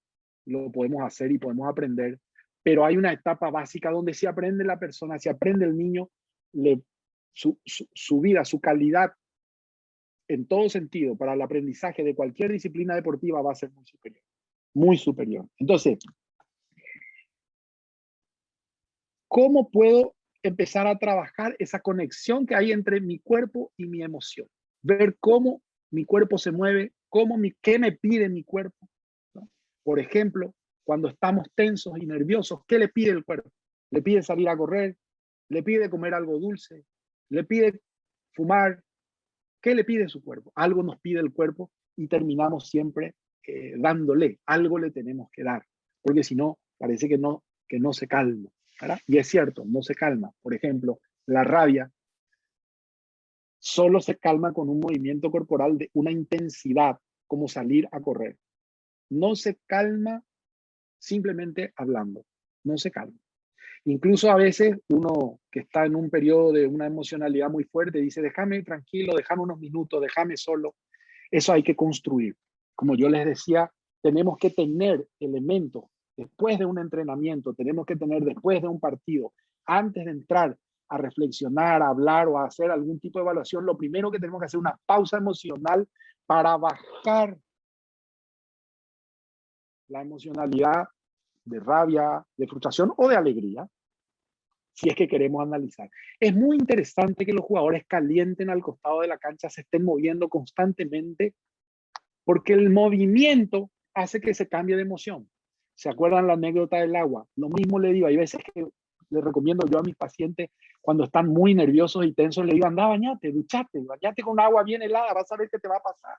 lo podemos hacer y podemos aprender, pero hay una etapa básica donde se aprende la persona, se aprende el niño, su vida, su calidad en todo sentido para el aprendizaje de cualquier disciplina deportiva va a ser muy superior. Muy superior. Entonces, ¿cómo puedo empezar a trabajar esa conexión que hay entre mi cuerpo y mi emoción? Ver cómo mi cuerpo se mueve, qué me pide mi cuerpo, ¿no? Por ejemplo, cuando estamos tensos y nerviosos, ¿qué le pide el cuerpo? ¿Le pide salir a correr? ¿Le pide comer algo dulce? ¿Le pide fumar? ¿Qué le pide su cuerpo? Algo nos pide el cuerpo y terminamos siempre dándole. Algo le tenemos que dar, porque si no, parece que no se calma, ¿verdad? Y es cierto, no se calma. Por ejemplo, la rabia solo se calma con un movimiento corporal de una intensidad, como salir a correr. No se calma simplemente hablando, no se calma. Incluso a veces uno que está en un periodo de una emocionalidad muy fuerte dice, déjame tranquilo, déjame unos minutos, déjame solo. Eso hay que construir. Como yo les decía, tenemos que tener elementos después de un entrenamiento, tenemos que tener después de un partido, antes de entrar a reflexionar, a hablar o a hacer algún tipo de evaluación, lo primero que tenemos que hacer es una pausa emocional para bajar la emocionalidad de rabia, de frustración o de alegría, si es que queremos analizar. Es muy interesante que los jugadores calienten al costado de la cancha, se estén moviendo constantemente, porque el movimiento hace que se cambie de emoción. ¿Se acuerdan la anécdota del agua? Lo mismo le digo, hay veces que le recomiendo yo a mis pacientes cuando están muy nerviosos y tensos, le digo, anda, bañate, duchate, bañate con agua bien helada, vas a ver qué te va a pasar.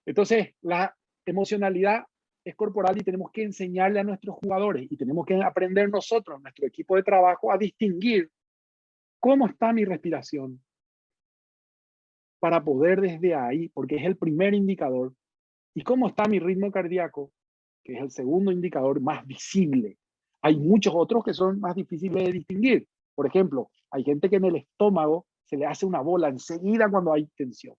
Entonces, la emocionalidad es corporal y tenemos que enseñarle a nuestros jugadores y tenemos que aprender nosotros, nuestro equipo de trabajo, a distinguir cómo está mi respiración para poder desde ahí, porque es el primer indicador, y cómo está mi ritmo cardíaco, que es el segundo indicador más visible. Hay muchos otros que son más difíciles de distinguir. Por ejemplo, hay gente que en el estómago se le hace una bola enseguida cuando hay tensión.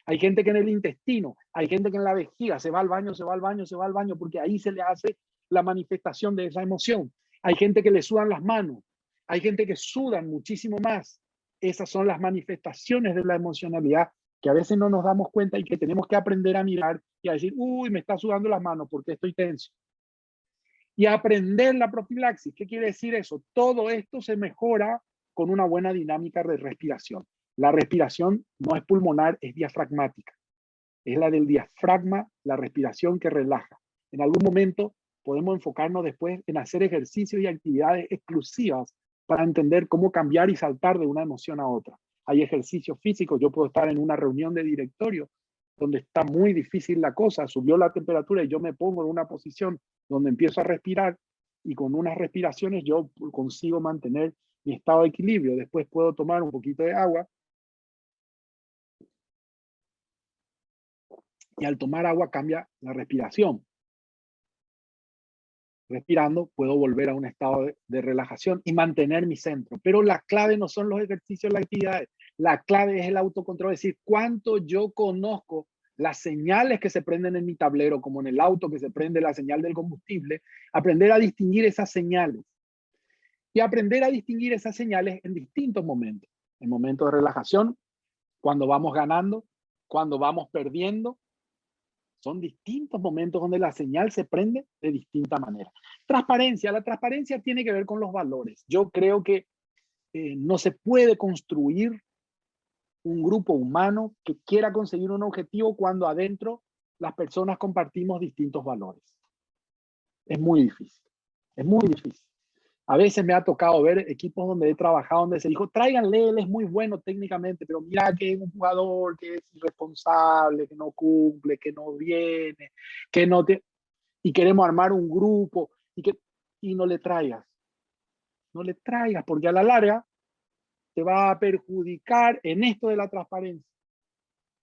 Hay gente que en el intestino, hay gente que en la vejiga se va al baño, se va al baño, se va al baño, porque ahí se le hace la manifestación de esa emoción. Hay gente que le sudan las manos, hay gente que sudan muchísimo más. Esas son las manifestaciones de la emocionalidad que a veces no nos damos cuenta y que tenemos que aprender a mirar y a decir, uy, me está sudando las manos porque estoy tenso. Y aprender la profilaxis. ¿Qué quiere decir eso? Todo esto se mejora con una buena dinámica de respiración. La respiración no es pulmonar, es diafragmática. Es la del diafragma, la respiración que relaja. En algún momento podemos enfocarnos después en hacer ejercicios y actividades exclusivas para entender cómo cambiar y saltar de una emoción a otra. Hay ejercicios físicos. Yo puedo estar en una reunión de directorio donde está muy difícil la cosa, subió la temperatura y yo me pongo en una posición donde empiezo a respirar y con unas respiraciones yo consigo mantener mi estado de equilibrio. Después puedo tomar un poquito de agua y al tomar agua cambia la respiración. Respirando puedo volver a un estado de relajación y mantener mi centro. Pero la clave no son los ejercicios, las actividades. La clave es el autocontrol, es decir, cuánto yo conozco las señales que se prenden en mi tablero, como en el auto que se prende la señal del combustible, aprender a distinguir esas señales. Y aprender a distinguir esas señales en distintos momentos. En momentos de relajación, cuando vamos ganando, cuando vamos perdiendo. Son distintos momentos donde la señal se prende de distinta manera. Transparencia. La transparencia tiene que ver con los valores. Yo creo que no se puede construir un grupo humano que quiera conseguir un objetivo cuando adentro las personas compartimos distintos valores. Es muy difícil. Es muy difícil. A veces me ha tocado ver equipos donde he trabajado, donde se dijo, tráiganle, él es muy bueno técnicamente, pero mira que es un jugador que es irresponsable, que no cumple, que no viene, que no te... y queremos armar un grupo y no le traigas. No le traigas, porque a la larga te va a perjudicar en esto de la transparencia,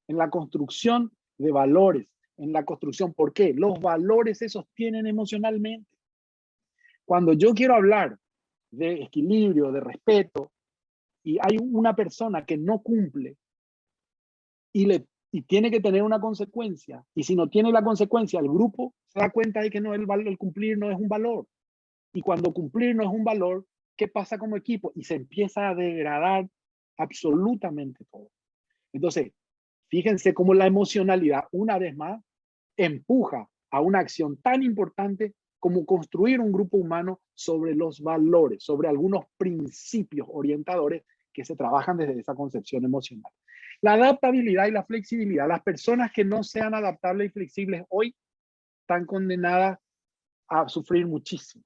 en la construcción de valores, en la construcción. ¿Por qué? Los valores se sostienen emocionalmente. Cuando yo quiero hablar de equilibrio, de respeto, y hay una persona que no cumple y tiene que tener una consecuencia, y si no tiene la consecuencia, el grupo se da cuenta de que no, el cumplir no es un valor. Y cuando cumplir no es un valor, ¿qué pasa como equipo? Y se empieza a degradar absolutamente todo. Entonces, fíjense cómo la emocionalidad, una vez más, empuja a una acción tan importante como construir un grupo humano sobre los valores, sobre algunos principios orientadores que se trabajan desde esa concepción emocional. La adaptabilidad y la flexibilidad. Las personas que no sean adaptables y flexibles hoy están condenadas a sufrir muchísimo.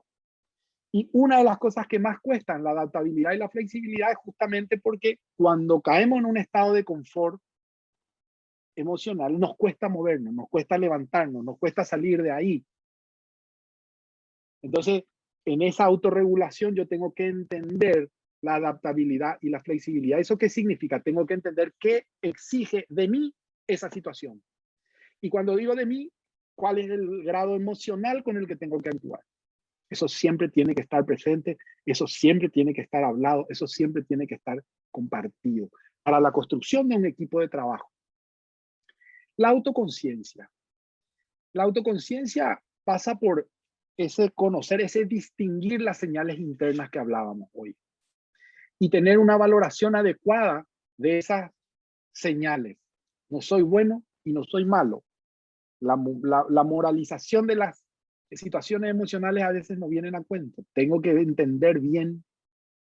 Y una de las cosas que más cuestan la adaptabilidad y la flexibilidad es justamente porque cuando caemos en un estado de confort emocional, nos cuesta movernos, nos cuesta levantarnos, nos cuesta salir de ahí. Entonces, en esa autorregulación yo tengo que entender la adaptabilidad y la flexibilidad. ¿Eso qué significa? Tengo que entender qué exige de mí esa situación. Y cuando digo de mí, ¿cuál es el grado emocional con el que tengo que actuar? Eso siempre tiene que estar presente, eso siempre tiene que estar hablado, eso siempre tiene que estar compartido para la construcción de un equipo de trabajo. La autoconciencia. La autoconciencia pasa por ese conocer, ese distinguir las señales internas que hablábamos hoy y tener una valoración adecuada de esas señales. No soy bueno y no soy malo. La moralización de las situaciones emocionales a veces no vienen a cuento. Tengo que entender bien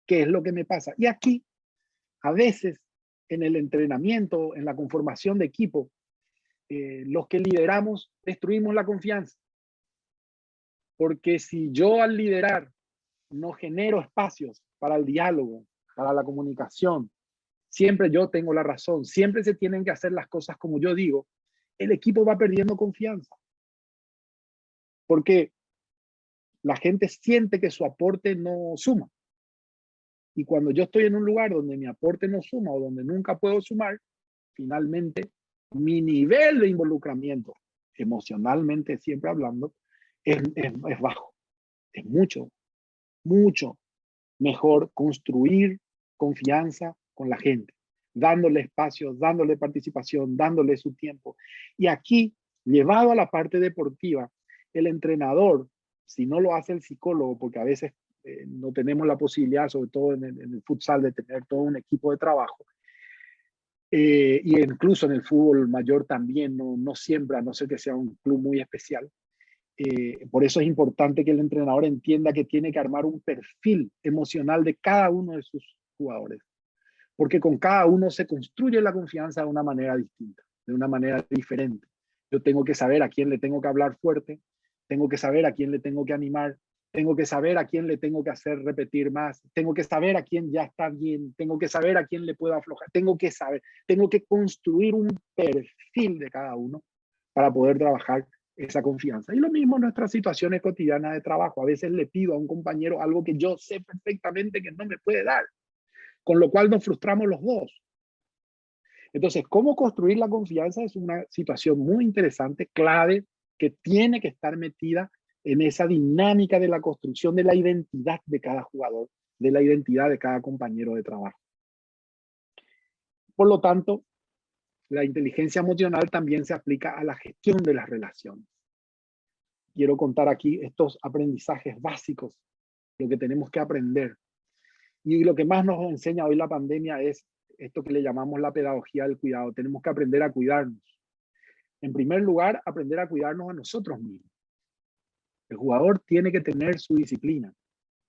qué es lo que me pasa. Y aquí, a veces, en el entrenamiento, en la conformación de equipo, los que lideramos destruimos la confianza. Porque si yo al liderar no genero espacios para el diálogo, para la comunicación, siempre yo tengo la razón, siempre se tienen que hacer las cosas como yo digo, el equipo va perdiendo confianza. Porque la gente siente que su aporte no suma. Y cuando yo estoy en un lugar donde mi aporte no suma o donde nunca puedo sumar, finalmente mi nivel de involucramiento, emocionalmente siempre hablando, es bajo. Es mucho mejor construir confianza con la gente, dándole espacios, dándole participación, dándole su tiempo. Y aquí, llevado a la parte deportiva, el entrenador, si no lo hace el psicólogo, porque a veces no tenemos la posibilidad, sobre todo en el futsal, de tener todo un equipo de trabajo, y incluso en el fútbol mayor también, no siempre, a no ser que sea un club muy especial. Por eso es importante que el entrenador entienda que tiene que armar un perfil emocional de cada uno de sus jugadores, porque con cada uno se construye la confianza de una manera distinta, de una manera diferente. Yo tengo que saber a quién le tengo que hablar fuerte, tengo que saber a quién le tengo que animar, tengo que saber a quién le tengo que hacer repetir más, tengo que saber a quién ya está bien, tengo que saber a quién le puedo aflojar, tengo que construir un perfil de cada uno para poder trabajar esa confianza. Y lo mismo en nuestras situaciones cotidianas de trabajo. A veces le pido a un compañero algo que yo sé perfectamente que no me puede dar, con lo cual nos frustramos los dos. Entonces, cómo construir la confianza es una situación muy interesante, clave, que tiene que estar metida en esa dinámica de la construcción de la identidad de cada jugador, de la identidad de cada compañero de trabajo. Por lo tanto, la inteligencia emocional también se aplica a la gestión de las relaciones. Quiero contar aquí estos aprendizajes básicos, lo que tenemos que aprender. Y lo que más nos enseña hoy la pandemia es esto que le llamamos la pedagogía del cuidado. Tenemos que aprender a cuidarnos. En primer lugar, aprender a cuidarnos a nosotros mismos. El jugador tiene que tener su disciplina,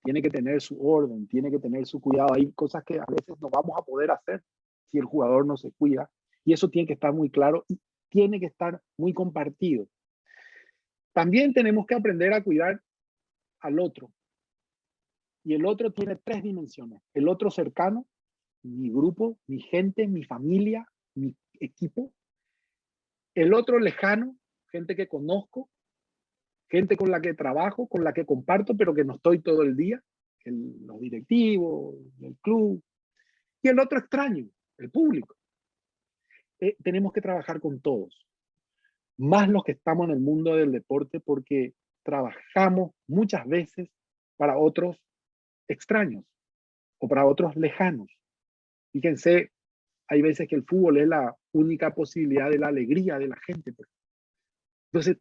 tiene que tener su orden, tiene que tener su cuidado. Hay cosas que a veces no vamos a poder hacer si el jugador no se cuida. Y eso tiene que estar muy claro y tiene que estar muy compartido. También tenemos que aprender a cuidar al otro. Y el otro tiene 3 dimensiones. El otro cercano, mi grupo, mi gente, mi familia, mi equipo. El otro lejano, gente que conozco. gente con la que trabajo, con la que comparto, pero que no estoy todo el día, los directivos, el club, y el otro extraño, el público. Tenemos que trabajar con todos, más los que estamos en el mundo del deporte, porque trabajamos muchas veces para otros extraños o para otros lejanos. Fíjense, hay veces que el fútbol es la única posibilidad de la alegría de la gente. Entonces,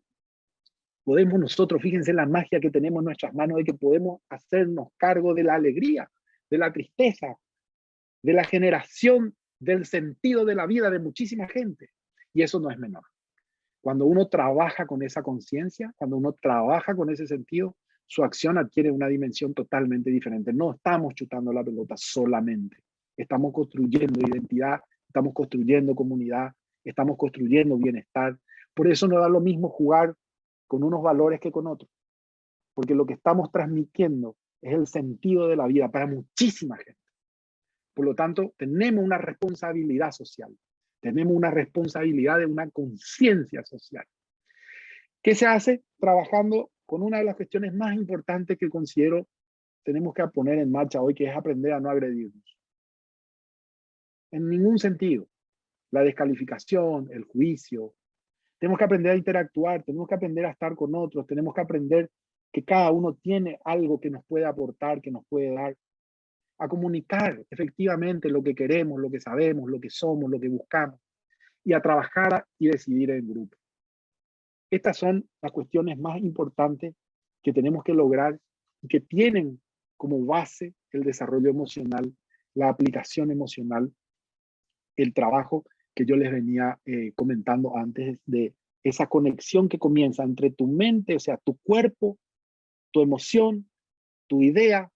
podemos nosotros, fíjense la magia que tenemos en nuestras manos, de que podemos hacernos cargo de la alegría, de la tristeza, de la generación del sentido de la vida de muchísima gente. Y eso no es menor. Cuando uno trabaja con esa conciencia, cuando uno trabaja con ese sentido, su acción adquiere una dimensión totalmente diferente. No estamos chutando la pelota solamente. Estamos construyendo identidad, estamos construyendo comunidad, estamos construyendo bienestar. Por eso no da lo mismo jugar con unos valores que con otros. Porque lo que estamos transmitiendo es el sentido de la vida para muchísima gente. Por lo tanto, tenemos una responsabilidad social. Tenemos una responsabilidad de una conciencia social. ¿Qué se hace? Trabajando con una de las cuestiones más importantes que considero tenemos que poner en marcha hoy, que es aprender a no agredirnos. En ningún sentido. La descalificación, el juicio. Tenemos que aprender a interactuar, tenemos que aprender a estar con otros, tenemos que aprender que cada uno tiene algo que nos puede aportar, que nos puede dar. A comunicar efectivamente lo que queremos, lo que sabemos, lo que somos, lo que buscamos. Y a trabajar y decidir en grupo. Estas son las cuestiones más importantes que tenemos que lograr y que tienen como base el desarrollo emocional, la aplicación emocional, el trabajo que yo les venía comentando antes, de esa conexión que comienza entre tu mente, o sea, tu cuerpo, tu emoción, tu idea,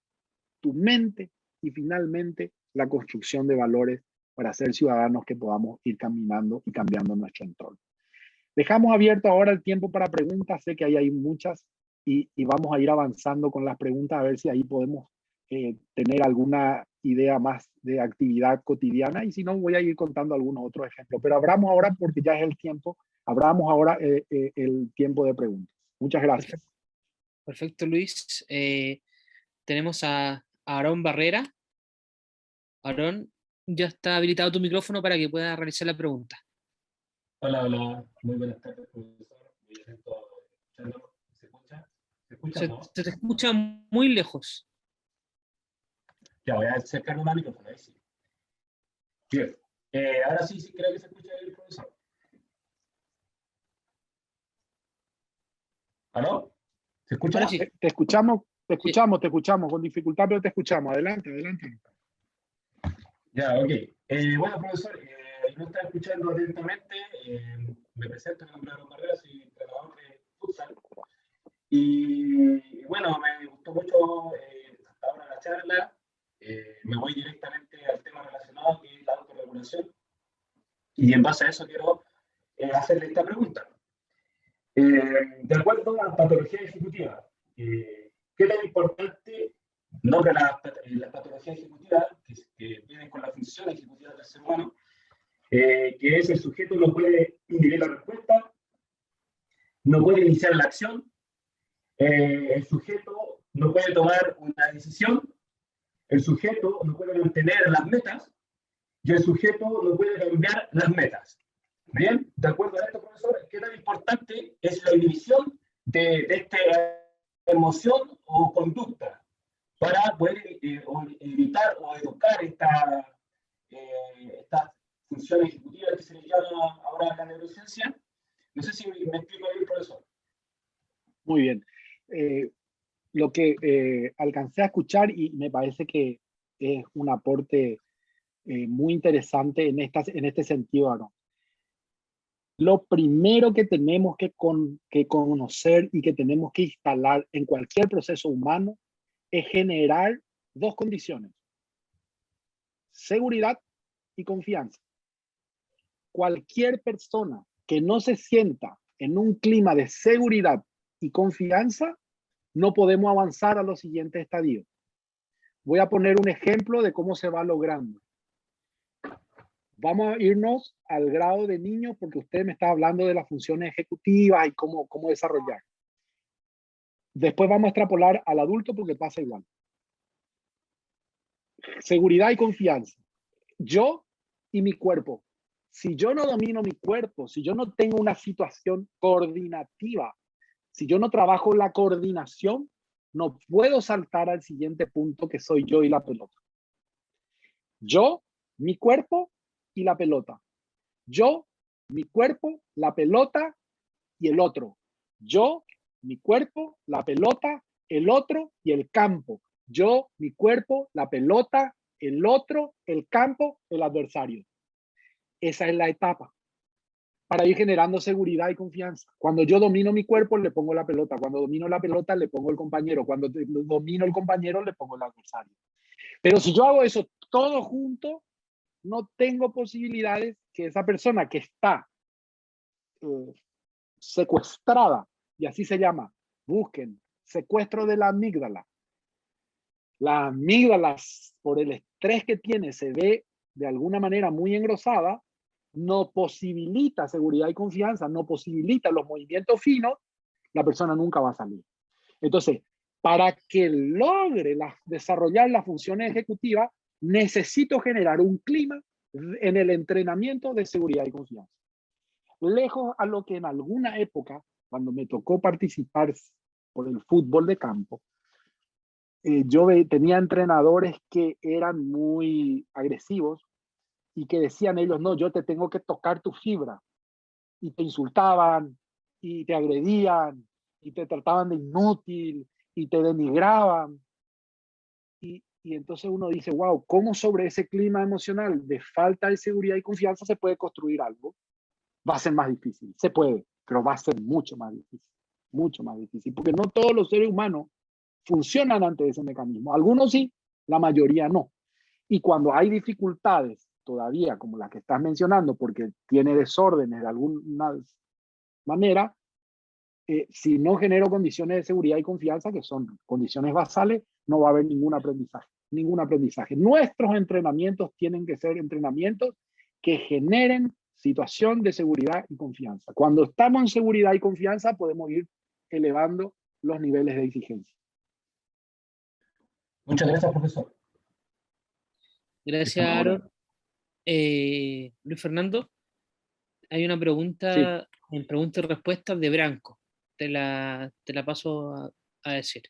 tu mente y finalmente la construcción de valores para ser ciudadanos que podamos ir caminando y cambiando nuestro entorno. Dejamos abierto ahora el tiempo para preguntas. Sé que ahí hay muchas y vamos a ir avanzando con las preguntas a ver si ahí podemos tener alguna idea más de actividad cotidiana, y si no voy a ir contando algunos otros ejemplos. Pero abramos ahora, porque ya es el tiempo, abramos ahora el tiempo de preguntas. Muchas gracias. Perfecto, Luis. Tenemos a Aarón Barrera. Aarón, ya está habilitado tu micrófono para que puedas realizar la pregunta. Hola, hola, muy buenas tardes, profesor. Muy atento a escucharlo. ¿Se escucha? ¿Se escucha, no? Se te escucha muy lejos. Ya, voy a acercarme al micrófono, ahí sí. Bien, ahora sí, sí creo que se escucha el profesor. ¿Aló? ¿Se escucha? Ahora sí. Te escuchamos, te escuchamos con dificultad, pero te escuchamos. Adelante, adelante. Ya, ok. Bueno, profesor, no está escuchando atentamente. Me presento, mi nombre es Aarón Barrera, soy entrenador de futsal. Y bueno, me gustó mucho hasta ahora la charla. Me voy directamente al tema relacionado, que es la autorregulación. Y en base a eso quiero hacerle esta pregunta. De acuerdo a la patología ejecutiva, ¿qué tan importante nombra la patología ejecutiva que viene con la función ejecutiva del ser humano, que es el sujeto no puede inhibir la respuesta, no puede iniciar la acción, el sujeto no puede tomar una decisión, el sujeto no puede mantener las metas y el sujeto no puede cambiar las metas? Bien, de acuerdo a esto, profesor, ¿qué tan importante es la inhibición de esta emoción o conducta para poder evitar o educar estas funciones ejecutivas que se les llama ahora la neurociencia? No sé si me explico bien, profesor. Muy bien. Lo que alcancé a escuchar, y me parece que es un aporte muy interesante en este sentido, Aarón. Lo primero que tenemos que conocer y que tenemos que instalar en cualquier proceso humano es generar dos condiciones: seguridad y confianza. Cualquier persona que no se sienta en un clima de seguridad y confianza, no podemos avanzar a los siguientes estadios. Voy a poner un ejemplo de cómo se va logrando. Vamos a irnos al grado de niño, porque usted me está hablando de las funciones ejecutivas y cómo desarrollar. Después vamos a extrapolar al adulto porque pasa igual. Seguridad y confianza. Yo y mi cuerpo. Si yo no domino mi cuerpo, si yo no tengo una situación coordinativa, si yo no trabajo la coordinación, no puedo saltar al siguiente punto que soy yo y la pelota. Yo, mi cuerpo y la pelota. Yo, mi cuerpo, la pelota y el otro. Yo, mi cuerpo, la pelota, el otro y el campo. Yo, mi cuerpo, la pelota, el otro, el campo, el adversario. Esa es la etapa para ir generando seguridad y confianza. Cuando yo domino mi cuerpo, le pongo la pelota. Cuando domino la pelota, le pongo el compañero. Cuando domino el compañero, le pongo el adversario. Pero si yo hago eso todo junto, no tengo posibilidades que esa persona que está secuestrada, y así se llama, busquen, secuestro de la amígdala. La amígdala, por el estrés que tiene, se ve de alguna manera muy engrosada, no posibilita seguridad y confianza, no posibilita los movimientos finos, la persona nunca va a salir. Entonces, para que logre desarrollar las funciones ejecutivas, necesito generar un clima en el entrenamiento de seguridad y confianza. Lejos a lo que en alguna época, cuando me tocó participar por el fútbol de campo, yo tenía entrenadores que eran muy agresivos y que decían ellos, no, yo te tengo que tocar tu fibra. Y te insultaban, y te agredían, y te trataban de inútil, y te denigraban. Y entonces uno dice, wow, ¿cómo sobre ese clima emocional de falta de seguridad y confianza se puede construir algo? Va a ser más difícil. Se puede, pero va a ser mucho más difícil. Mucho más difícil. Porque no todos los seres humanos funcionan ante ese mecanismo. Algunos sí, la mayoría no. Y cuando hay dificultades todavía, como las que estás mencionando, porque tiene desórdenes de alguna manera, si no genero condiciones de seguridad y confianza, que son condiciones basales, no va a haber ningún aprendizaje. Ningún aprendizaje. Nuestros entrenamientos tienen que ser entrenamientos que generen situación de seguridad y confianza. Cuando estamos en seguridad y confianza, podemos ir elevando los niveles de exigencia. Muchas gracias, profesor. Gracias, Aaron. Luis Fernando, hay una pregunta en preguntas y respuestas de Branco. Te la paso a decir.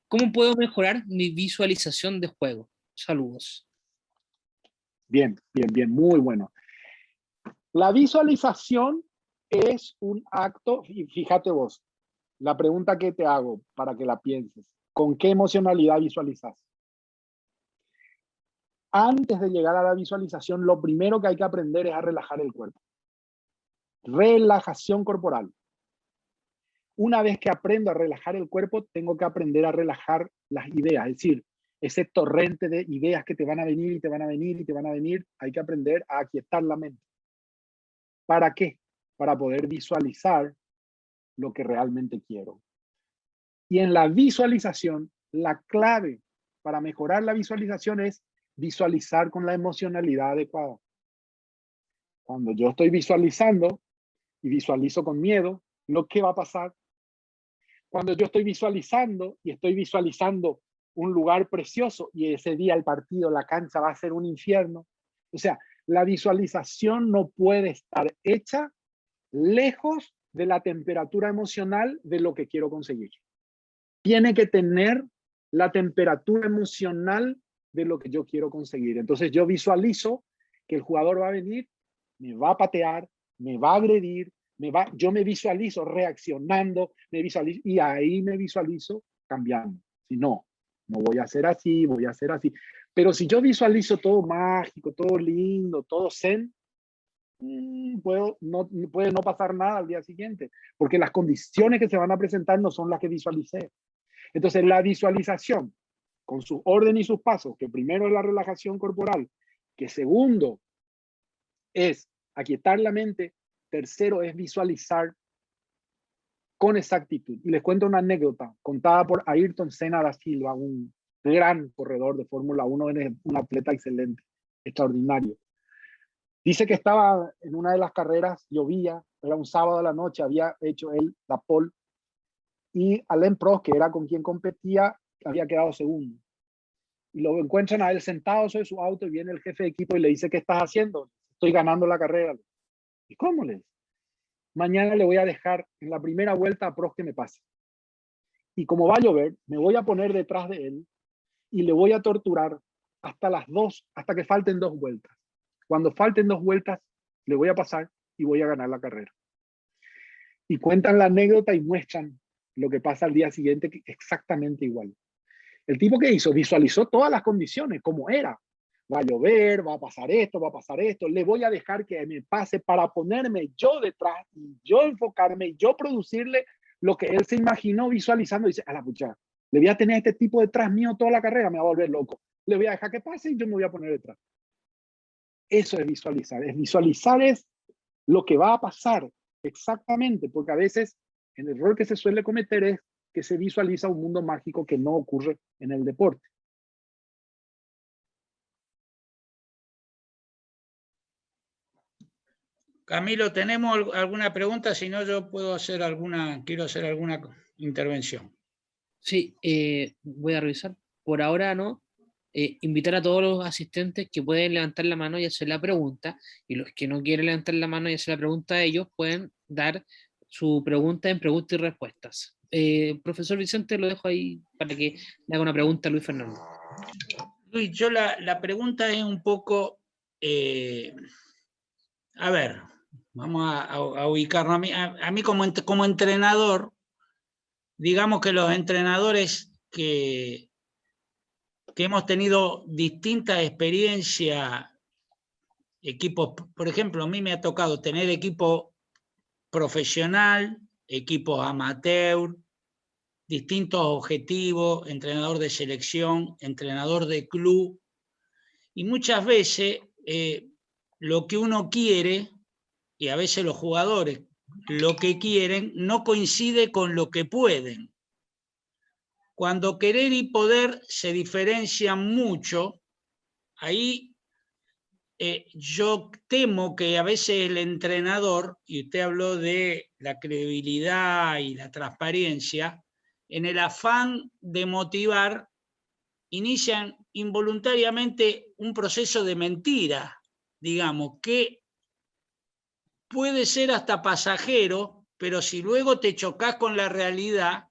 ¿Cómo puedo mejorar mi visualización de juego? Saludos. Bien, bien, bien, muy bueno. La visualización es un acto, y fíjate vos, la pregunta que te hago para que la pienses, ¿con qué emocionalidad visualizas? Antes de llegar a la visualización, lo primero que hay que aprender es a relajar el cuerpo. Relajación corporal. Una vez que aprendo a relajar el cuerpo, tengo que aprender a relajar las ideas, es decir, ese torrente de ideas que te van a venir y te van a venir y te van a venir, hay que aprender a aquietar la mente. ¿Para qué? Para poder visualizar lo que realmente quiero. Y en la visualización, la clave para mejorar la visualización es visualizar con la emocionalidad adecuada. Cuando yo estoy visualizando y visualizo con miedo, ¿qué va a pasar? Cuando yo estoy visualizando y estoy visualizando un lugar precioso y ese día el partido, la cancha va a ser un infierno. O sea, la visualización no puede estar hecha lejos de la temperatura emocional de lo que quiero conseguir. Tiene que tener la temperatura emocional de lo que yo quiero conseguir. Entonces yo visualizo que el jugador va a venir, me va a patear, me va a agredir, yo me visualizo reaccionando, y ahí me visualizo cambiando. Si no, no voy a hacer así, voy a hacer así. Pero si yo visualizo todo mágico, todo lindo, todo zen, puede no pasar nada al día siguiente, porque las condiciones que se van a presentar no son las que visualicé. Entonces la visualización, con su orden y sus pasos, que primero es la relajación corporal, que segundo es aquietar la mente, tercero es visualizar con exactitud. Y les cuento una anécdota contada por Ayrton Senna da Silva, un gran corredor de Fórmula 1, un atleta excelente, extraordinario. Dice que estaba en una de las carreras, llovía, era un sábado a la noche, había hecho él la pole, y Alain Prost, que era con quien competía, había quedado segundo. Y lo encuentran a él sentado sobre su auto y viene el jefe de equipo y le dice, ¿qué estás haciendo? Estoy ganando la carrera. ¿Y cómo le dice? Mañana le voy a dejar en la primera vuelta a Prost que me pase. Y como va a llover, me voy a poner detrás de él y le voy a torturar hasta que falten 2 vueltas. Cuando falten 2 vueltas, le voy a pasar y voy a ganar la carrera. Y cuentan la anécdota y muestran lo que pasa al día siguiente exactamente igual. El tipo que hizo, visualizó todas las condiciones, como era. Va a llover, va a pasar esto, le voy a dejar que me pase para ponerme yo detrás y yo enfocarme y yo producirle lo que él se imaginó visualizando. Dice, a la pucha, le voy a tener a este tipo detrás mío toda la carrera, me va a volver loco. Le voy a dejar que pase y yo me voy a poner detrás. Eso es visualizar. Visualizar es lo que va a pasar exactamente, porque a veces el error que se suele cometer es que se visualiza un mundo mágico que no ocurre en el deporte. Camilo, ¿tenemos alguna pregunta? Si no, yo quiero hacer alguna intervención. Sí, voy a revisar. Por ahora no. Invitar a todos los asistentes que pueden levantar la mano y hacer la pregunta, y los que no quieren levantar la mano y hacer la pregunta, ellos pueden dar su pregunta en preguntas y respuestas. Profesor Vicente, lo dejo ahí para que le haga una pregunta a Luis Fernando. Luis, yo la pregunta es un poco, a ver, vamos a ubicarnos. A mí como entrenador, digamos que los entrenadores que hemos tenido distintas experiencias, equipos, por ejemplo, a mí me ha tocado tener equipo profesional, equipos amateur, distintos objetivos, entrenador de selección, entrenador de club, y muchas veces lo que uno quiere, y a veces los jugadores lo que quieren, no coincide con lo que pueden. Cuando querer y poder se diferencian mucho, ahí yo temo que a veces el entrenador, y usted habló de la credibilidad y la transparencia, en el afán de motivar, inician involuntariamente un proceso de mentira, digamos, que puede ser hasta pasajero, pero si luego te chocas con la realidad,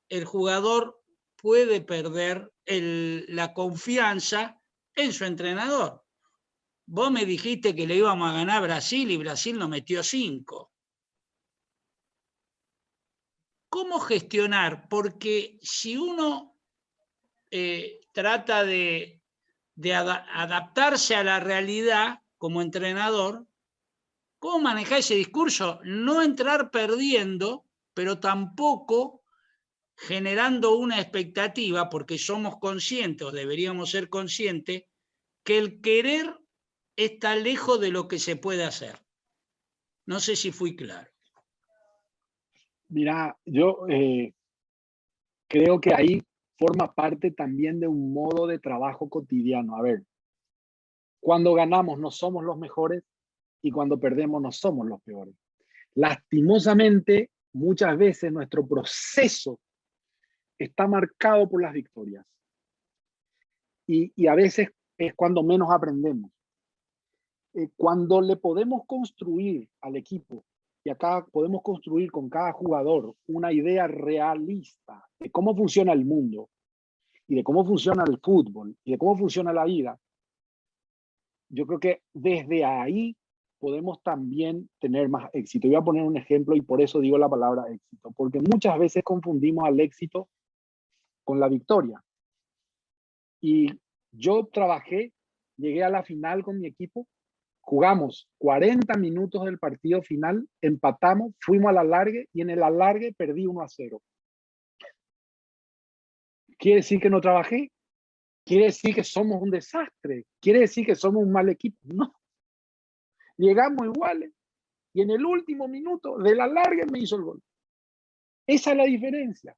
el jugador puede perder la confianza en su entrenador. Vos me dijiste que le íbamos a ganar a Brasil y Brasil nos metió 5. ¿Cómo gestionar? Porque si uno trata de adaptarse a la realidad como entrenador, ¿cómo manejar ese discurso? No entrar perdiendo, pero tampoco generando una expectativa, porque somos conscientes, o deberíamos ser conscientes, que el querer está lejos de lo que se puede hacer. No sé si fui claro. Mira, yo creo que ahí forma parte también de un modo de trabajo cotidiano. A ver, cuando ganamos no somos los mejores y cuando perdemos no somos los peores. Lastimosamente, muchas veces nuestro proceso está marcado por las victorias. Y a veces es cuando menos aprendemos. Cuando le podemos construir al equipo, y acá podemos construir con cada jugador una idea realista de cómo funciona el mundo, y de cómo funciona el fútbol, y de cómo funciona la vida, yo creo que desde ahí podemos también tener más éxito. Voy a poner un ejemplo y por eso digo la palabra éxito, porque muchas veces confundimos al éxito con la victoria. Y yo llegué a la final con mi equipo, jugamos 40 minutos del partido final, empatamos, fuimos al alargue y en el alargue perdí 1-0. ¿Quiere decir que no trabajé? ¿Quiere decir que somos un desastre? ¿Quiere decir que somos un mal equipo? No. Llegamos iguales y en el último minuto del alargue me hizo el gol. Esa es la diferencia.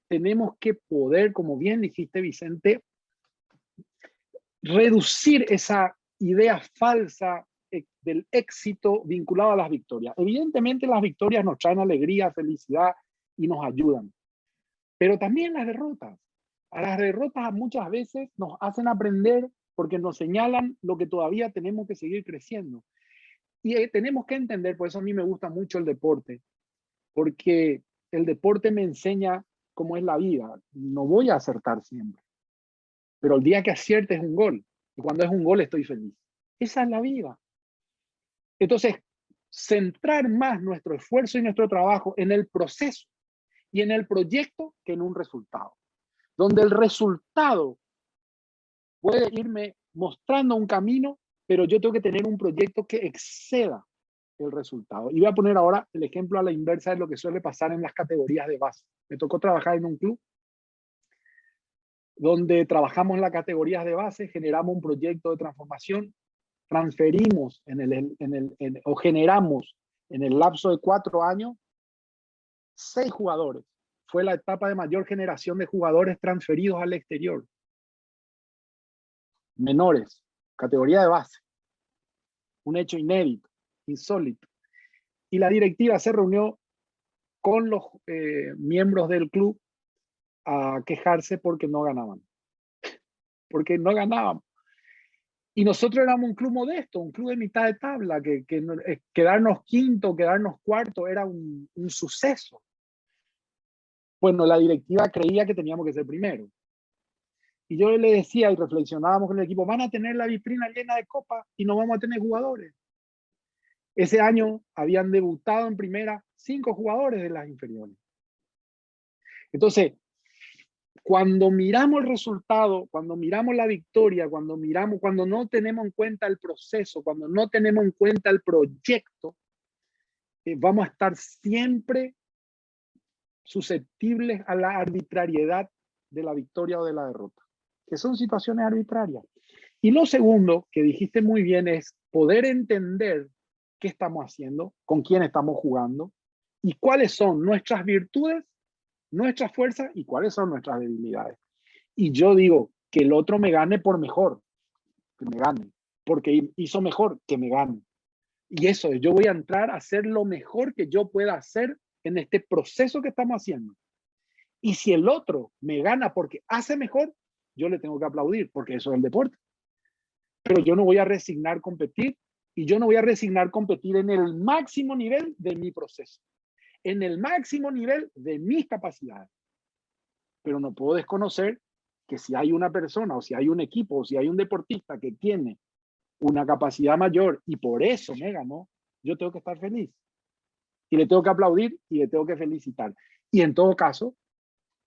Tenemos que poder, como bien dijiste, Vicente, reducir esa idea falsa del éxito vinculado a las victorias. Evidentemente las victorias nos traen alegría, felicidad y nos ayudan. pero también las derrotas. A las derrotas muchas veces nos hacen aprender porque nos señalan lo que todavía tenemos que seguir creciendo. Y tenemos que entender, por eso a mí me gusta mucho el deporte, porque el deporte me enseña cómo es la vida. No voy a acertar siempre, pero el día que acierte es un gol. Y cuando es un gol estoy feliz. Esa es la vida. Entonces, centrar más nuestro esfuerzo y nuestro trabajo en el proceso y en el proyecto que en un resultado. Donde el resultado puede irme mostrando un camino, pero yo tengo que tener un proyecto que exceda el resultado. Y voy a poner ahora el ejemplo a la inversa de lo que suele pasar en las categorías de base. Me tocó trabajar en un club donde trabajamos en las categorías de base, generamos un proyecto de transformación, transferimos o generamos en el lapso de 4 años 6 jugadores. Fue la etapa de mayor generación de jugadores transferidos al exterior. Menores, categoría de base. Un hecho inédito, insólito. Y la directiva se reunió con los miembros del club a quejarse porque no ganaban. Porque no ganaban. Y nosotros éramos un club modesto, un club de mitad de tabla, que quedarnos quinto, quedarnos cuarto era un suceso. Bueno, la directiva creía que teníamos que ser primero. Y yo le decía y reflexionábamos con el equipo, van a tener la vitrina llena de copas y no vamos a tener jugadores. Ese año habían debutado en primera 5 jugadores de las inferiores. Entonces, cuando miramos el resultado, cuando miramos la victoria, cuando no tenemos en cuenta el proceso, cuando no tenemos en cuenta el proyecto, vamos a estar siempre susceptibles a la arbitrariedad de la victoria o de la derrota, que son situaciones arbitrarias. Y lo segundo que dijiste muy bien es poder entender qué estamos haciendo, con quién estamos jugando y cuáles son nuestras virtudes, nuestras fuerzas y cuáles son nuestras debilidades. Y yo digo que el otro me gane por mejor, que me gane, porque hizo mejor, que me gane. Y eso es, yo voy a entrar a hacer lo mejor que yo pueda hacer en este proceso que estamos haciendo. Y si el otro me gana porque hace mejor, yo le tengo que aplaudir, porque eso es el deporte. Pero yo no voy a resignar competir, y yo no voy a resignar competir en el máximo nivel de mi proceso, en el máximo nivel de mis capacidades. Pero no puedo desconocer que si hay una persona, o si hay un equipo, o si hay un deportista que tiene una capacidad mayor y por eso me ganó, yo tengo que estar feliz. Y le tengo que aplaudir y le tengo que felicitar. Y en todo caso,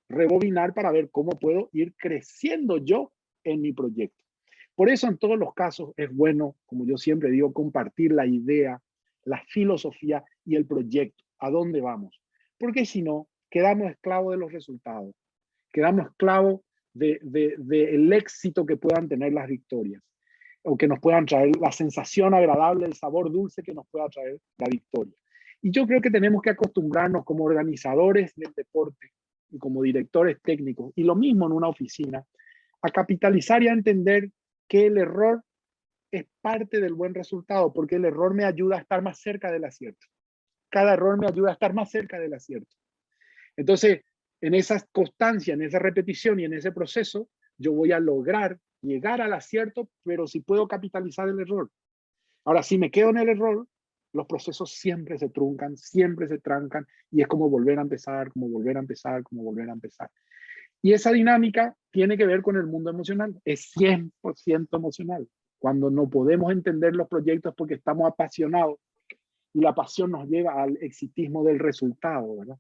rebobinar para ver cómo puedo ir creciendo yo en mi proyecto. Por eso en todos los casos es bueno, como yo siempre digo, compartir la idea, la filosofía y el proyecto, a dónde vamos. Porque si no, quedamos esclavos de los resultados, quedamos esclavos del éxito que puedan tener las victorias, o que nos puedan traer la sensación agradable, el sabor dulce que nos pueda traer la victoria. Y yo creo que tenemos que acostumbrarnos como organizadores del deporte y como directores técnicos, y lo mismo en una oficina, a capitalizar y a entender que el error es parte del buen resultado, porque el error me ayuda a estar más cerca del acierto. Cada error me ayuda a estar más cerca del acierto. Entonces, en esa constancia, en esa repetición y en ese proceso, yo voy a lograr llegar al acierto, pero si puedo capitalizar el error. Ahora, si me quedo en el error, los procesos siempre se truncan, siempre se trancan, y es como volver a empezar, como volver a empezar, como volver a empezar. Y esa dinámica tiene que ver con el mundo emocional, es 100% emocional. Cuando no podemos entender los proyectos porque estamos apasionados, y la pasión nos lleva al exitismo del resultado, ¿verdad?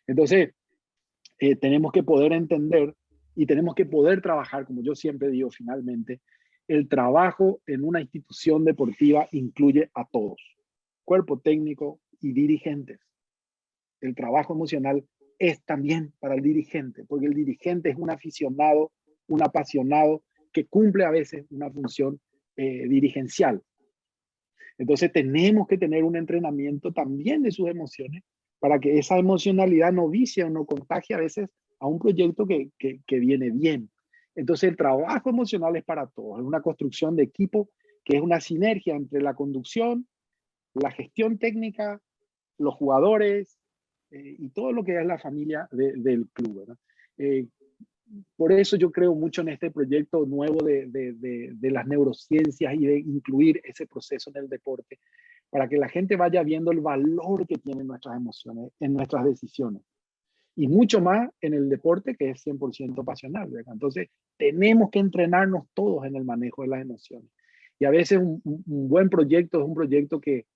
Entonces, tenemos que poder entender y tenemos que poder trabajar, como yo siempre digo finalmente, el trabajo en una institución deportiva incluye a todos, cuerpo técnico y dirigentes. El trabajo emocional es también para el dirigente, porque el dirigente es un aficionado, un apasionado que cumple a veces una función dirigencial. Entonces tenemos que tener un entrenamiento también de sus emociones para que esa emocionalidad no vicie o no contagie a veces a un proyecto que viene bien. Entonces el trabajo emocional es para todos, es una construcción de equipo que es una sinergia entre la conducción, la gestión técnica, los jugadores y todo lo que es la familia del club, ¿verdad? Por eso yo creo mucho en este proyecto nuevo de las neurociencias y de incluir ese proceso en el deporte, para que la gente vaya viendo el valor que tienen nuestras emociones en nuestras decisiones. Y mucho más en el deporte, que es 100% pasional, ¿verdad? Entonces, tenemos que entrenarnos todos en el manejo de las emociones. Y a veces un buen proyecto es un proyecto que